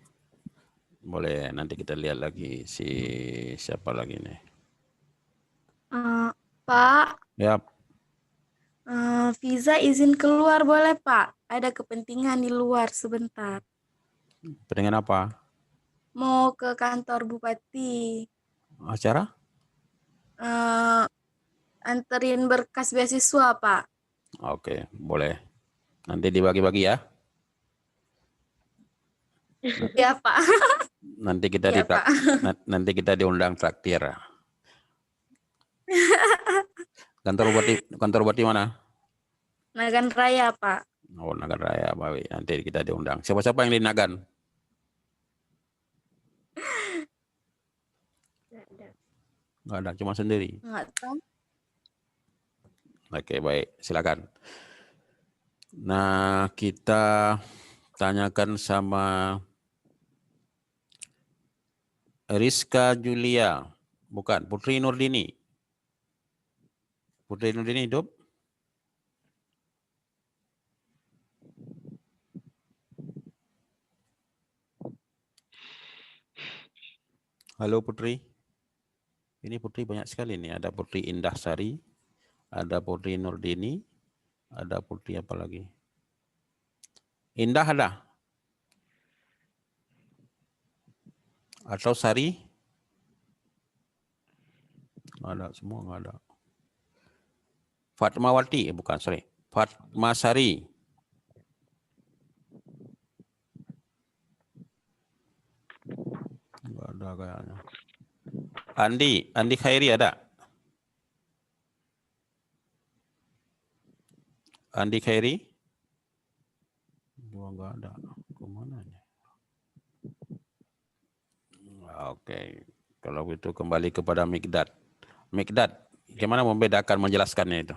Boleh, nanti kita lihat lagi siapa lagi nih. Pak, Ya, Fiza izin keluar boleh Pak? Ada kepentingan di luar sebentar. dengan apa? Mau ke kantor Bupati. Acara? Anterin berkas beasiswa Pak. Oke, boleh. Nanti dibagi-bagi ya. Ya Pak. Nanti kita Ya, Pak. nanti kita diundang traktir. Kantor bupati mana? Nagan Raya Pak. Oh, Nagan Raya, baik. Nanti kita diundang. Siapa-siapa yang di Nagan? Nggak ada, cuma sendiri. Nggak tahu. Oke, baik. Silakan. Nah, kita tanyakan sama Rizka Julia. Bukan, Putri Nurdini. Putri Nurdini hidup? Halo Putri. Ini Putri banyak sekali nih. Ada Putri Indah Sari, ada Putri Nurdini, ada Putri apa lagi? Indah ada? Atau Sari? Nggak ada, semua nggak ada. Fatmawati, bukan, sorry. Fatmasari. Nggak ada kayaknya. Andi Khairi ada? Andi Khairi? Dua nggak ada. Kemana nih? Oke. Kalau itu kembali kepada Mikdad. Mikdad, gimana membedakan, menjelaskannya itu?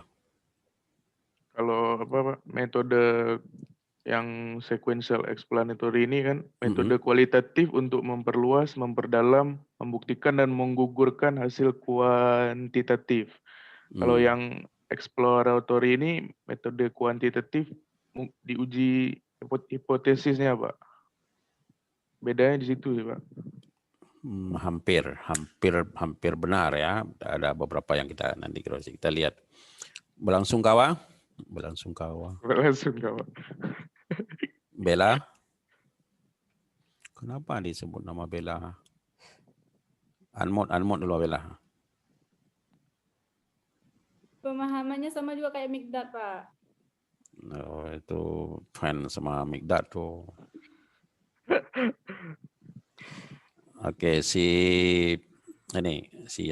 Kalau apa Pak, metode yang sequential explanatory ini kan metode kualitatif untuk memperluas, memperdalam, membuktikan dan menggugurkan hasil kuantitatif. Kalau yang exploratory ini metode kuantitatif diuji hipotesisnya Pak. Bedanya di situ ya Pak. Hampir benar ya. Ada beberapa yang kita nanti kita lihat. Belangsungkawa. Bella. Kenapa disebut nama Bella? Anmod dulu Bella. Pemahamannya sama juga kayak Mikdad, Pak. Oh, itu fan sama Mikdad tuh. Oke, si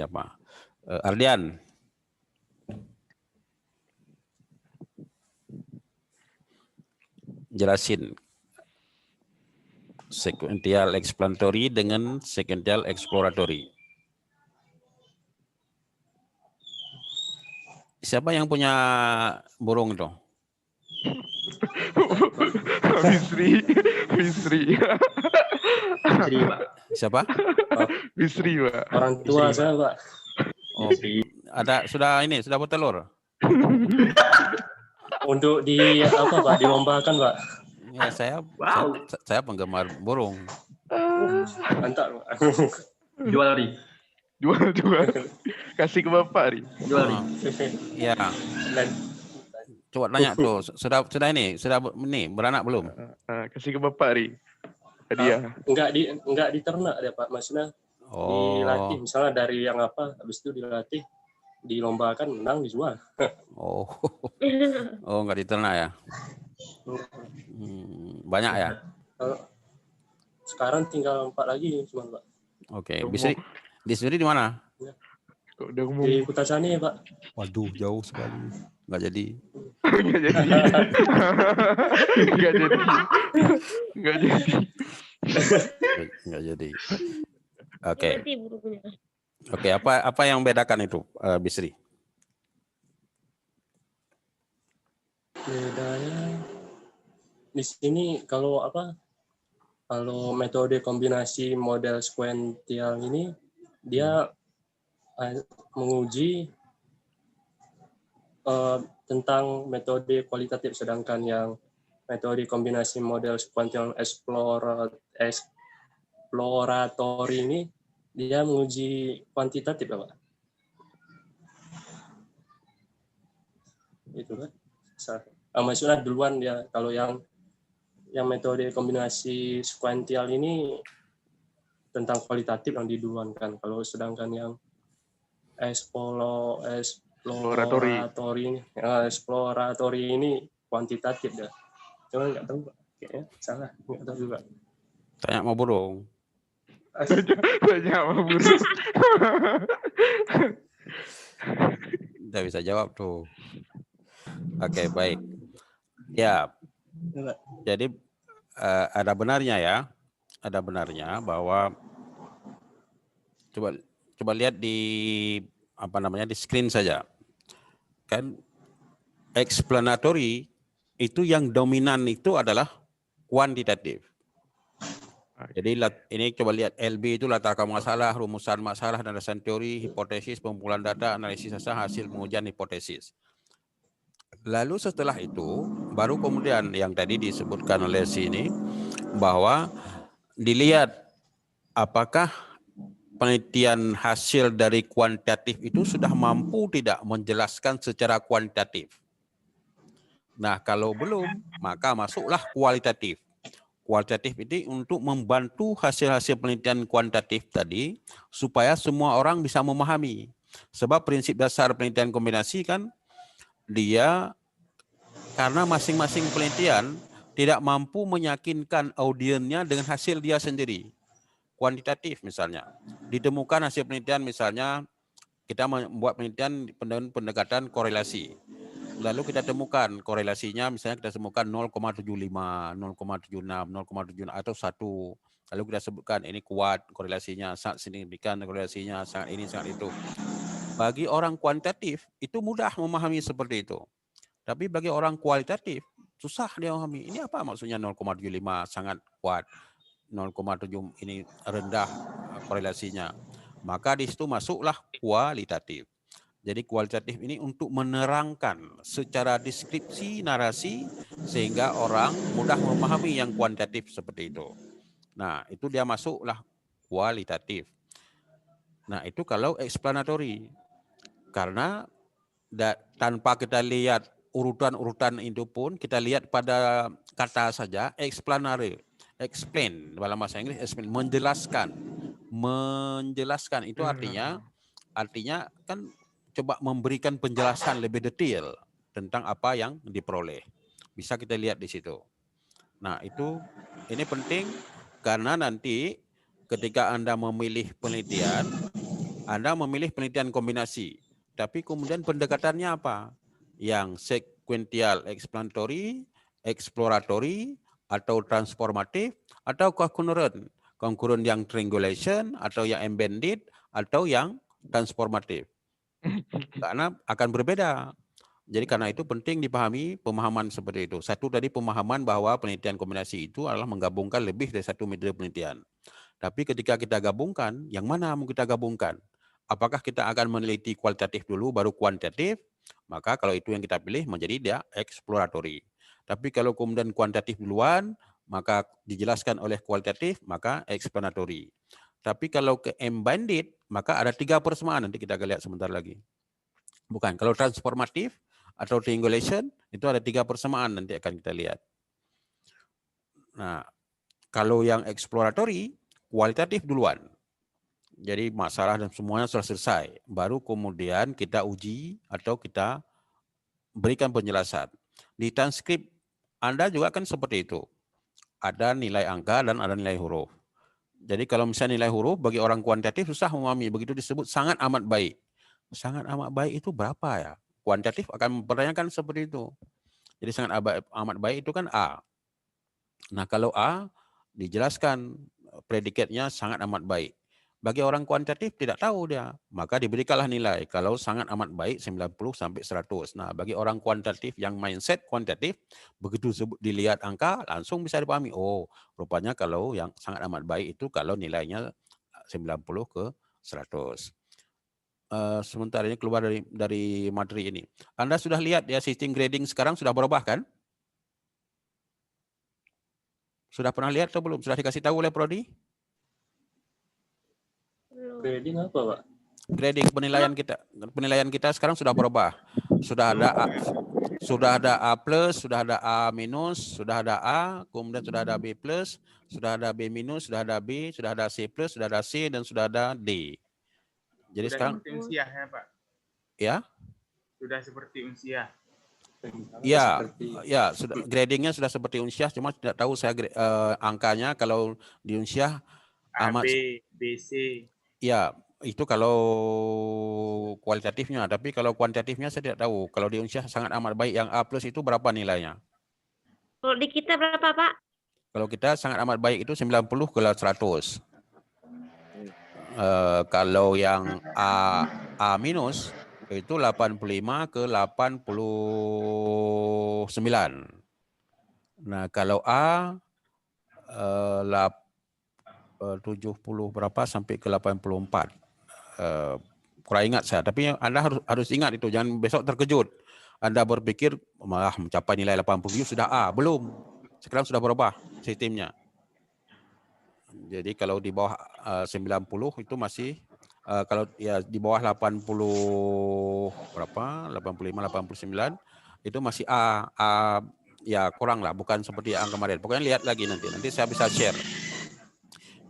apa? Ardian. Jelasin sequential explanatory dengan sequential exploratory. Siapa yang punya burung itu? Bisri, Pak. Siapa? Bisri, Pak. Orang tua saya, Pak. Oh, sudah bertelur. Untuk dilombakan, Pak. Ya, saya penggemar burung. Mantap, Pak. Jual, Ri. Jual. Kasih ke Bapak, Ri. Jual, Ri. Ya. Coba tanya tuh, sudah beranak belum? Kasih ke Bapak, Ri. Hadiah. Enggak diternak ya, Pak. Maksudnya dilatih, misalnya dari yang apa, habis itu dilatih, dilombakan, menang, dijual. Oh, enggak diternak ya? Banyak ya? Sekarang tinggal 4 lagi cuma Pak. Oke, Bisri di mana? Kok udah ngomong. Di Kutasani ya Pak. Waduh, jauh sekali. Nggak jadi. Nggak jadi. Nggak jadi. Nggak jadi. Nggak jadi. Oke. Nanti bukunya. Oke, apa yang membedakan itu, Bisri? Bedanya di sini kalau metode kombinasi model sekuensial ini dia menguji tentang metode kualitatif, sedangkan yang metode kombinasi model sekuensial exploratory ini dia menguji kuantitatif ya Pak? Itu kan? Maksudnya duluan ya, kalau yang metode kombinasi sekuensial ini tentang kualitatif yang diduluankan, kalau sedangkan yang exploratory ini kuantitatif ya. Cuma nggak tahu Pak, kayaknya salah, nggak tahu juga. Tanya mau burung. Tanya mau burung. Nggak bisa jawab tuh. Oke, baik. Ya, jadi ada benarnya ya, bahwa coba lihat di di screen saja. Kan explanatory itu yang dominan itu adalah kuantitatif. Jadi ini coba lihat LB itu latar masalah, rumusan masalah, landasan teori, hipotesis, pengumpulan data, analisis hasil pengujian hipotesis. Lalu setelah itu baru kemudian yang tadi disebutkan oleh sini bahwa dilihat apakah penelitian hasil dari kuantitatif itu sudah mampu tidak menjelaskan secara kuantitatif. Nah, kalau belum, maka masuklah kualitatif. Kualitatif ini untuk membantu hasil-hasil penelitian kuantitatif tadi supaya semua orang bisa memahami. Sebab prinsip dasar penelitian kombinasi kan dia karena masing-masing penelitian tidak mampu meyakinkan audiennya dengan hasil dia sendiri. Kuantitatif misalnya, ditemukan hasil penelitian misalnya kita membuat penelitian pendekatan korelasi. Lalu kita temukan korelasinya misalnya kita temukan 0,75, 0,76, 0,76 atau 1. Lalu kita sebutkan ini kuat korelasinya, sangat signifikan korelasinya, sangat ini, sangat itu. Bagi orang kuantitatif itu mudah memahami seperti itu. Tapi bagi orang kualitatif susah dia memahami. Ini apa maksudnya 0,75 sangat kuat, 0,7 ini rendah korelasinya. Maka di situ masuklah kualitatif. Jadi kualitatif ini untuk menerangkan secara deskripsi narasi sehingga orang mudah memahami yang kuantitatif seperti itu. Nah, itu dia masuklah kualitatif. Nah, itu kalau explanatory. Karena tanpa kita lihat urutan-urutan itu pun, kita lihat pada kata saja, explanatory. Explain, dalam bahasa Inggris, explain, menjelaskan. Menjelaskan itu artinya kan coba memberikan penjelasan lebih detail tentang apa yang diperoleh. Bisa kita lihat di situ. Nah, ini penting karena nanti ketika Anda memilih penelitian, Anda memilih penelitian kombinasi. Tapi kemudian pendekatannya apa? Yang sequential explanatory, exploratory, atau transformatif, atau concurrent. Concurrent yang triangulation, atau yang embedded, atau yang transformatif. Karena akan berbeda. Jadi karena itu penting dipahami pemahaman seperti itu. Satu tadi pemahaman bahwa penelitian kombinasi itu adalah menggabungkan lebih dari satu metode penelitian. Tapi ketika kita gabungkan, yang mana mau kita gabungkan? Apakah kita akan meneliti kualitatif dulu baru kuantitatif? Maka kalau itu yang kita pilih menjadi dia exploratory. Tapi kalau kemudian kuantitatif duluan, maka dijelaskan oleh kualitatif, maka explanatory. Tapi kalau ke embedded, maka ada 3 persamaan. Nanti kita akan lihat sebentar lagi. Bukan, kalau transformatif atau triangulation, itu ada 3 persamaan. Nanti akan kita lihat. Nah, kalau yang exploratory, kualitatif duluan. Jadi masalah dan semuanya sudah selesai. Baru kemudian kita uji atau kita berikan penjelasan. Di transkrip Anda juga kan seperti itu. Ada nilai angka dan ada nilai huruf. Jadi kalau misalnya nilai huruf bagi orang kuantitatif susah memahami, begitu disebut sangat amat baik. Sangat amat baik itu berapa ya? Kuantitatif akan mempertanyakan seperti itu. Jadi sangat amat baik itu kan A. Nah kalau A dijelaskan predikatnya sangat amat baik. Bagi orang kuantitatif tidak tahu dia, maka diberikanlah nilai. Kalau sangat amat baik 90 sampai 100. Nah, bagi orang kuantitatif yang mindset kuantitatif, begitu dilihat angka langsung bisa dipahami. Oh, rupanya kalau yang sangat amat baik itu kalau nilainya 90 ke 100. Sementara ini keluar dari materi ini. Anda sudah lihat ya sistem grading sekarang sudah berubah kan? Sudah pernah lihat atau belum? Sudah dikasih tahu oleh Prodi? Grading apa, Pak? Grading penilaian kita sekarang sudah berubah. Sudah ada A plus, sudah ada A minus, sudah ada A, kemudian sudah ada B plus, sudah ada B minus, sudah ada B, sudah ada C plus, sudah ada C, dan sudah ada D. Jadi Sudah sekarang seperti unsiah ya Pak? Ya? Sudah seperti unsiah. Ya, sudah gradingnya sudah seperti unsiah, cuma tidak tahu saya angkanya kalau di unsiah AB, BC. Ya, itu kalau kualitatifnya, tapi kalau kuantitatifnya saya tidak tahu. Kalau di unsiah sangat amat baik, yang A plus itu berapa nilainya? Kalau di kita berapa, Pak? Kalau kita sangat amat baik itu 90 ke 100. Kalau yang A minus itu 85 ke 89. Nah, kalau A 70 berapa sampai ke 84. Kurang ingat saya, tapi Anda harus ingat itu, jangan besok terkejut. Anda berpikir malah mencapai nilai 87 sudah A, belum. Sekarang sudah berubah sistemnya. Jadi kalau di bawah 90 itu masih kalau ya di bawah 80 berapa? 85 89 itu masih A ya kurang lah, bukan seperti yang kemarin. Pokoknya lihat lagi nanti saya bisa share.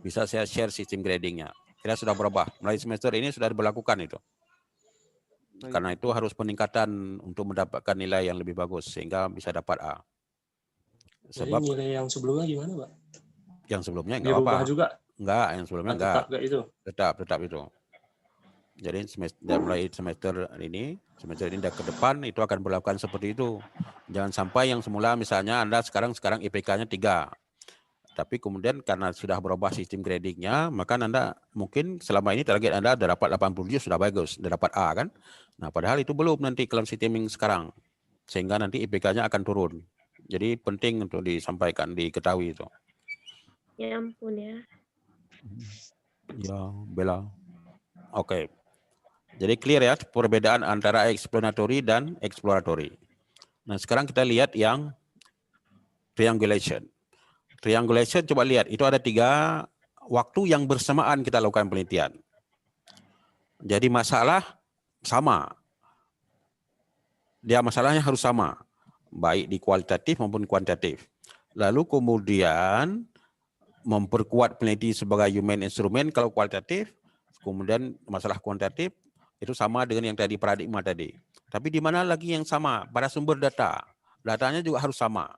Bisa saya share sistem gradingnya. Kita sudah berubah. Mulai semester ini sudah diberlakukan itu. Karena itu harus peningkatan untuk mendapatkan nilai yang lebih bagus sehingga bisa dapat A. Sebab jadi nilai yang sebelumnya gimana, Pak? Yang sebelumnya enggak apa-apa. Juga? Enggak, yang sebelumnya enggak. Tetap itu. Tetap itu. Jadi mulai semester ini dan ke depan itu akan berlakukan seperti itu. Jangan sampai yang semula misalnya Anda sekarang IPK-nya 3. Tapi kemudian karena sudah berubah sistem gradingnya, maka Anda mungkin selama ini target Anda sudah dapat 87 sudah bagus, sudah dapat A kan. Nah padahal itu belum nanti kalau sistem yang sekarang. Sehingga nanti IPK-nya akan turun. Jadi penting untuk disampaikan, diketahui itu. Ya ampun ya. Ya, Bella. Oke. Jadi clear ya perbedaan antara explanatory dan exploratory. Nah sekarang kita lihat yang triangulation. Triangulation coba lihat, itu ada 3 waktu yang bersamaan kita lakukan penelitian. Jadi masalah sama. Masalahnya harus sama, baik di kualitatif maupun kuantitatif. Lalu kemudian memperkuat peneliti sebagai human instrument kalau kualitatif, kemudian masalah kuantitatif itu sama dengan yang tadi paradigma tadi. Tapi di mana lagi yang sama? Pada sumber data. Datanya juga harus sama.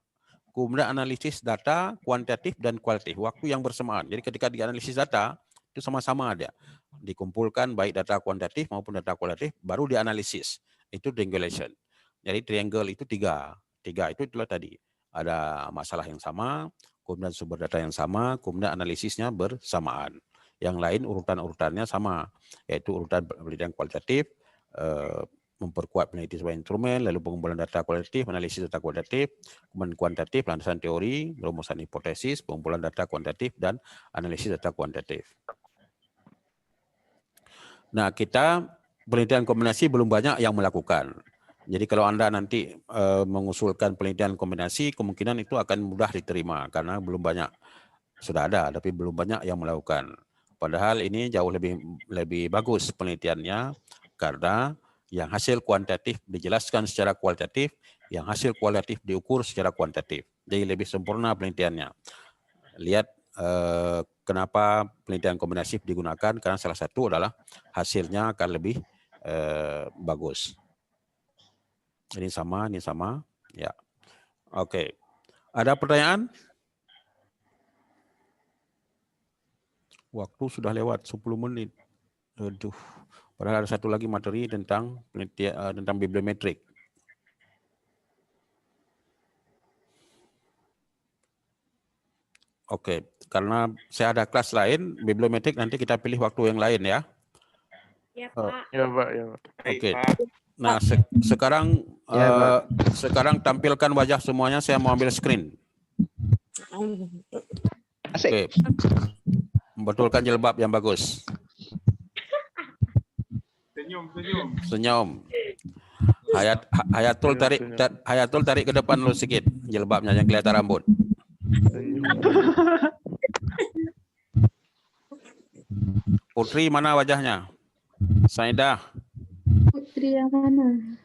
Kemudian analisis data kuantitatif dan kualitatif, waktu yang bersamaan. Jadi ketika dianalisis data, itu sama-sama ada. Dikumpulkan baik data kuantitatif maupun data kualitatif, baru dianalisis. Itu triangulation. Jadi triangle itu 3. 3 itu itulah tadi. Ada masalah yang sama, kemudian sumber data yang sama, kemudian analisisnya bersamaan. Yang lain urutan-urutannya sama, yaitu urutan penelitian kualitatif, memperkuat peneliti sebagai instrumen, lalu pengumpulan data kualitatif, analisis data kualitatif, kemudian kuantitatif, landasan teori, rumusan hipotesis, pengumpulan data kuantitatif, dan analisis data kuantitatif. Nah, kita penelitian kombinasi belum banyak yang melakukan. Jadi kalau Anda nanti mengusulkan penelitian kombinasi, kemungkinan itu akan mudah diterima, karena belum banyak. Sudah ada, tapi belum banyak yang melakukan. Padahal ini jauh lebih bagus penelitiannya, karena yang hasil kuantitatif dijelaskan secara kualitatif, yang hasil kualitatif diukur secara kuantitatif. Jadi lebih sempurna penelitiannya. Lihat kenapa penelitian kombinasi digunakan, karena salah satu adalah hasilnya akan lebih bagus. Ini sama. Ya. Oke. Ada pertanyaan? Waktu sudah lewat 10 menit. Aduh. Padahal ada satu lagi materi tentang penelitian tentang bibliometrik. Oke, karena saya ada kelas lain, bibliometrik nanti kita pilih waktu yang lain ya. Ya, Pak. Ya, Pak. Ya, Pak. Oke. Nah, sekarang sekarang tampilkan wajah semuanya, saya mau ambil screen. Oke. Betulkan jilbab yang bagus. Senyum. Hayatul tarik ke depan lu sedikit jilbabnya yang kelihatan rambut. Putri mana wajahnya? Saidah. Putri yang mana?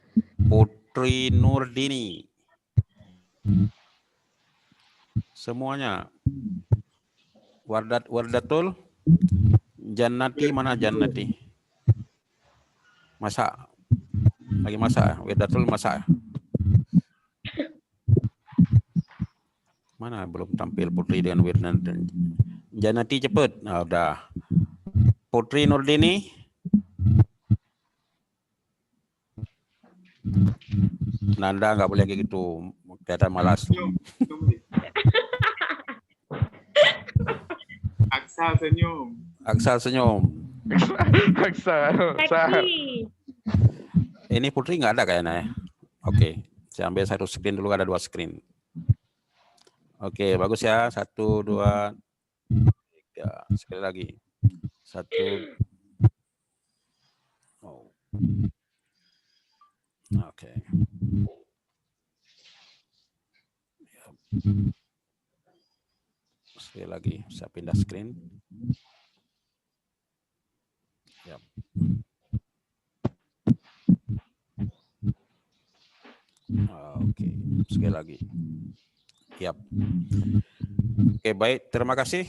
Putri Nurdini. Semuanya. Wardatul. Jannati mana Jannati? Masak. Lagi masak. Wardatul masak. Mana belum tampil Putri dengan Wirdan. Jannati cepet. Nah, udah. Putri Nurdini. Nanda nggak boleh kayak gitu, kelihatan malas. Aksal senyum. Aksal senyum. Aksal. Ini Putri nggak ada kayaknya ya. Oke, saya ambil satu screen dulu, ada 2 screen. Oke, bagus ya. 1, 2, 3. Sekali lagi. 1. Oh. Oke. Sekali lagi, saya pindah screen. Ya. Oke, sekali lagi. Siap. Oke, baik. Terima kasih.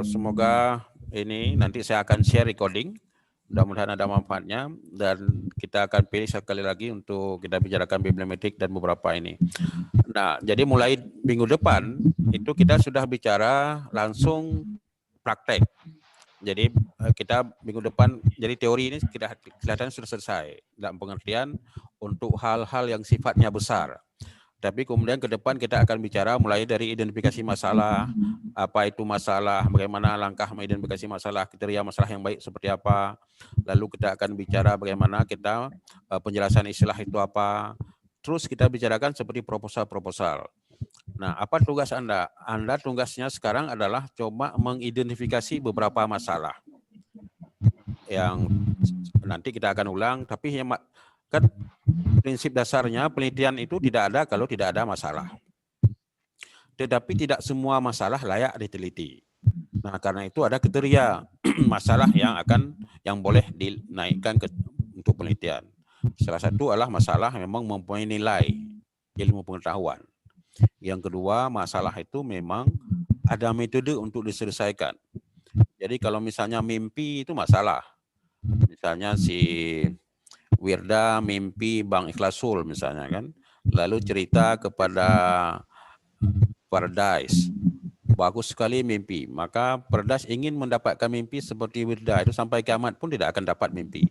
Semoga ini nanti saya akan share recording. Mudah-mudahan ada manfaatnya dan kita akan pilih sekali lagi untuk kita bicarakan bibliometrik dan beberapa ini. Nah, jadi mulai minggu depan itu kita sudah bicara langsung praktek. Jadi kita minggu depan, jadi teori ini kelihatan sudah selesai dalam pengertian untuk hal-hal yang sifatnya besar. Tapi kemudian ke depan kita akan bicara mulai dari identifikasi masalah, apa itu masalah, bagaimana langkah mengidentifikasi masalah, kriteria masalah yang baik seperti apa. Lalu kita akan bicara bagaimana kita penjelasan istilah itu apa. Terus kita bicarakan seperti proposal-proposal. Nah, apa tugas Anda? Anda tugasnya sekarang adalah coba mengidentifikasi beberapa masalah. Yang nanti kita akan ulang, tapi yang kan prinsip dasarnya penelitian itu tidak ada kalau tidak ada masalah. Tetapi tidak semua masalah layak diteliti. Nah, karena itu ada kriteria masalah yang boleh dinaikkan untuk penelitian. Salah satu adalah masalah memang mempunyai nilai ilmu pengetahuan. Yang kedua, masalah itu memang ada metode untuk diselesaikan. Jadi kalau misalnya mimpi itu masalah. Misalnya si Wirda mimpi Bang Ikhlasul misalnya kan, lalu cerita kepada Paradise, bagus sekali mimpi, maka Paradise ingin mendapatkan mimpi seperti Wirda, itu sampai kiamat pun tidak akan dapat mimpi.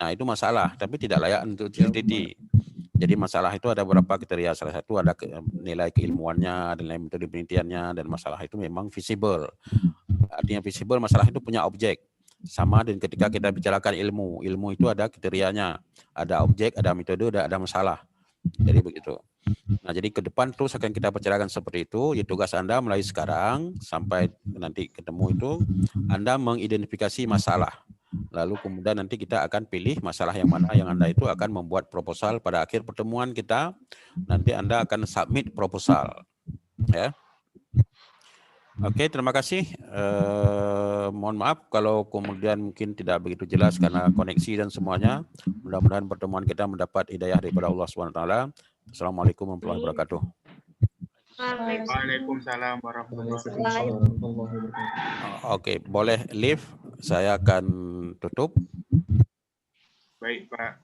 Nah, itu masalah, tapi tidak layak untuk diteliti. Jadi masalah itu ada beberapa kriteria, salah satu ada nilai keilmuannya, nilai metode penelitiannya, dan masalah itu memang visible. Artinya visible, masalah itu punya objek. Sama dengan ketika kita bicarakan ilmu itu ada kriterianya, ada objek, ada metode, ada masalah. Jadi begitu. Nah, jadi ke depan terus akan kita bicarakan seperti itu. Ya, tugas Anda mulai sekarang sampai nanti ketemu itu, Anda mengidentifikasi masalah. Lalu kemudian nanti kita akan pilih masalah yang mana yang Anda itu akan membuat proposal. Pada akhir pertemuan kita, nanti Anda akan submit proposal. Ya. Oke, terima kasih. Mohon maaf kalau kemudian mungkin tidak begitu jelas karena koneksi dan semuanya. Mudah-mudahan pertemuan kita mendapat hidayah daripada Allah SWT. Assalamualaikum warahmatullahi wabarakatuh. Waalaikumsalam warahmatullahi wabarakatuh. Oke, boleh live. Saya akan tutup. Baik, Pak.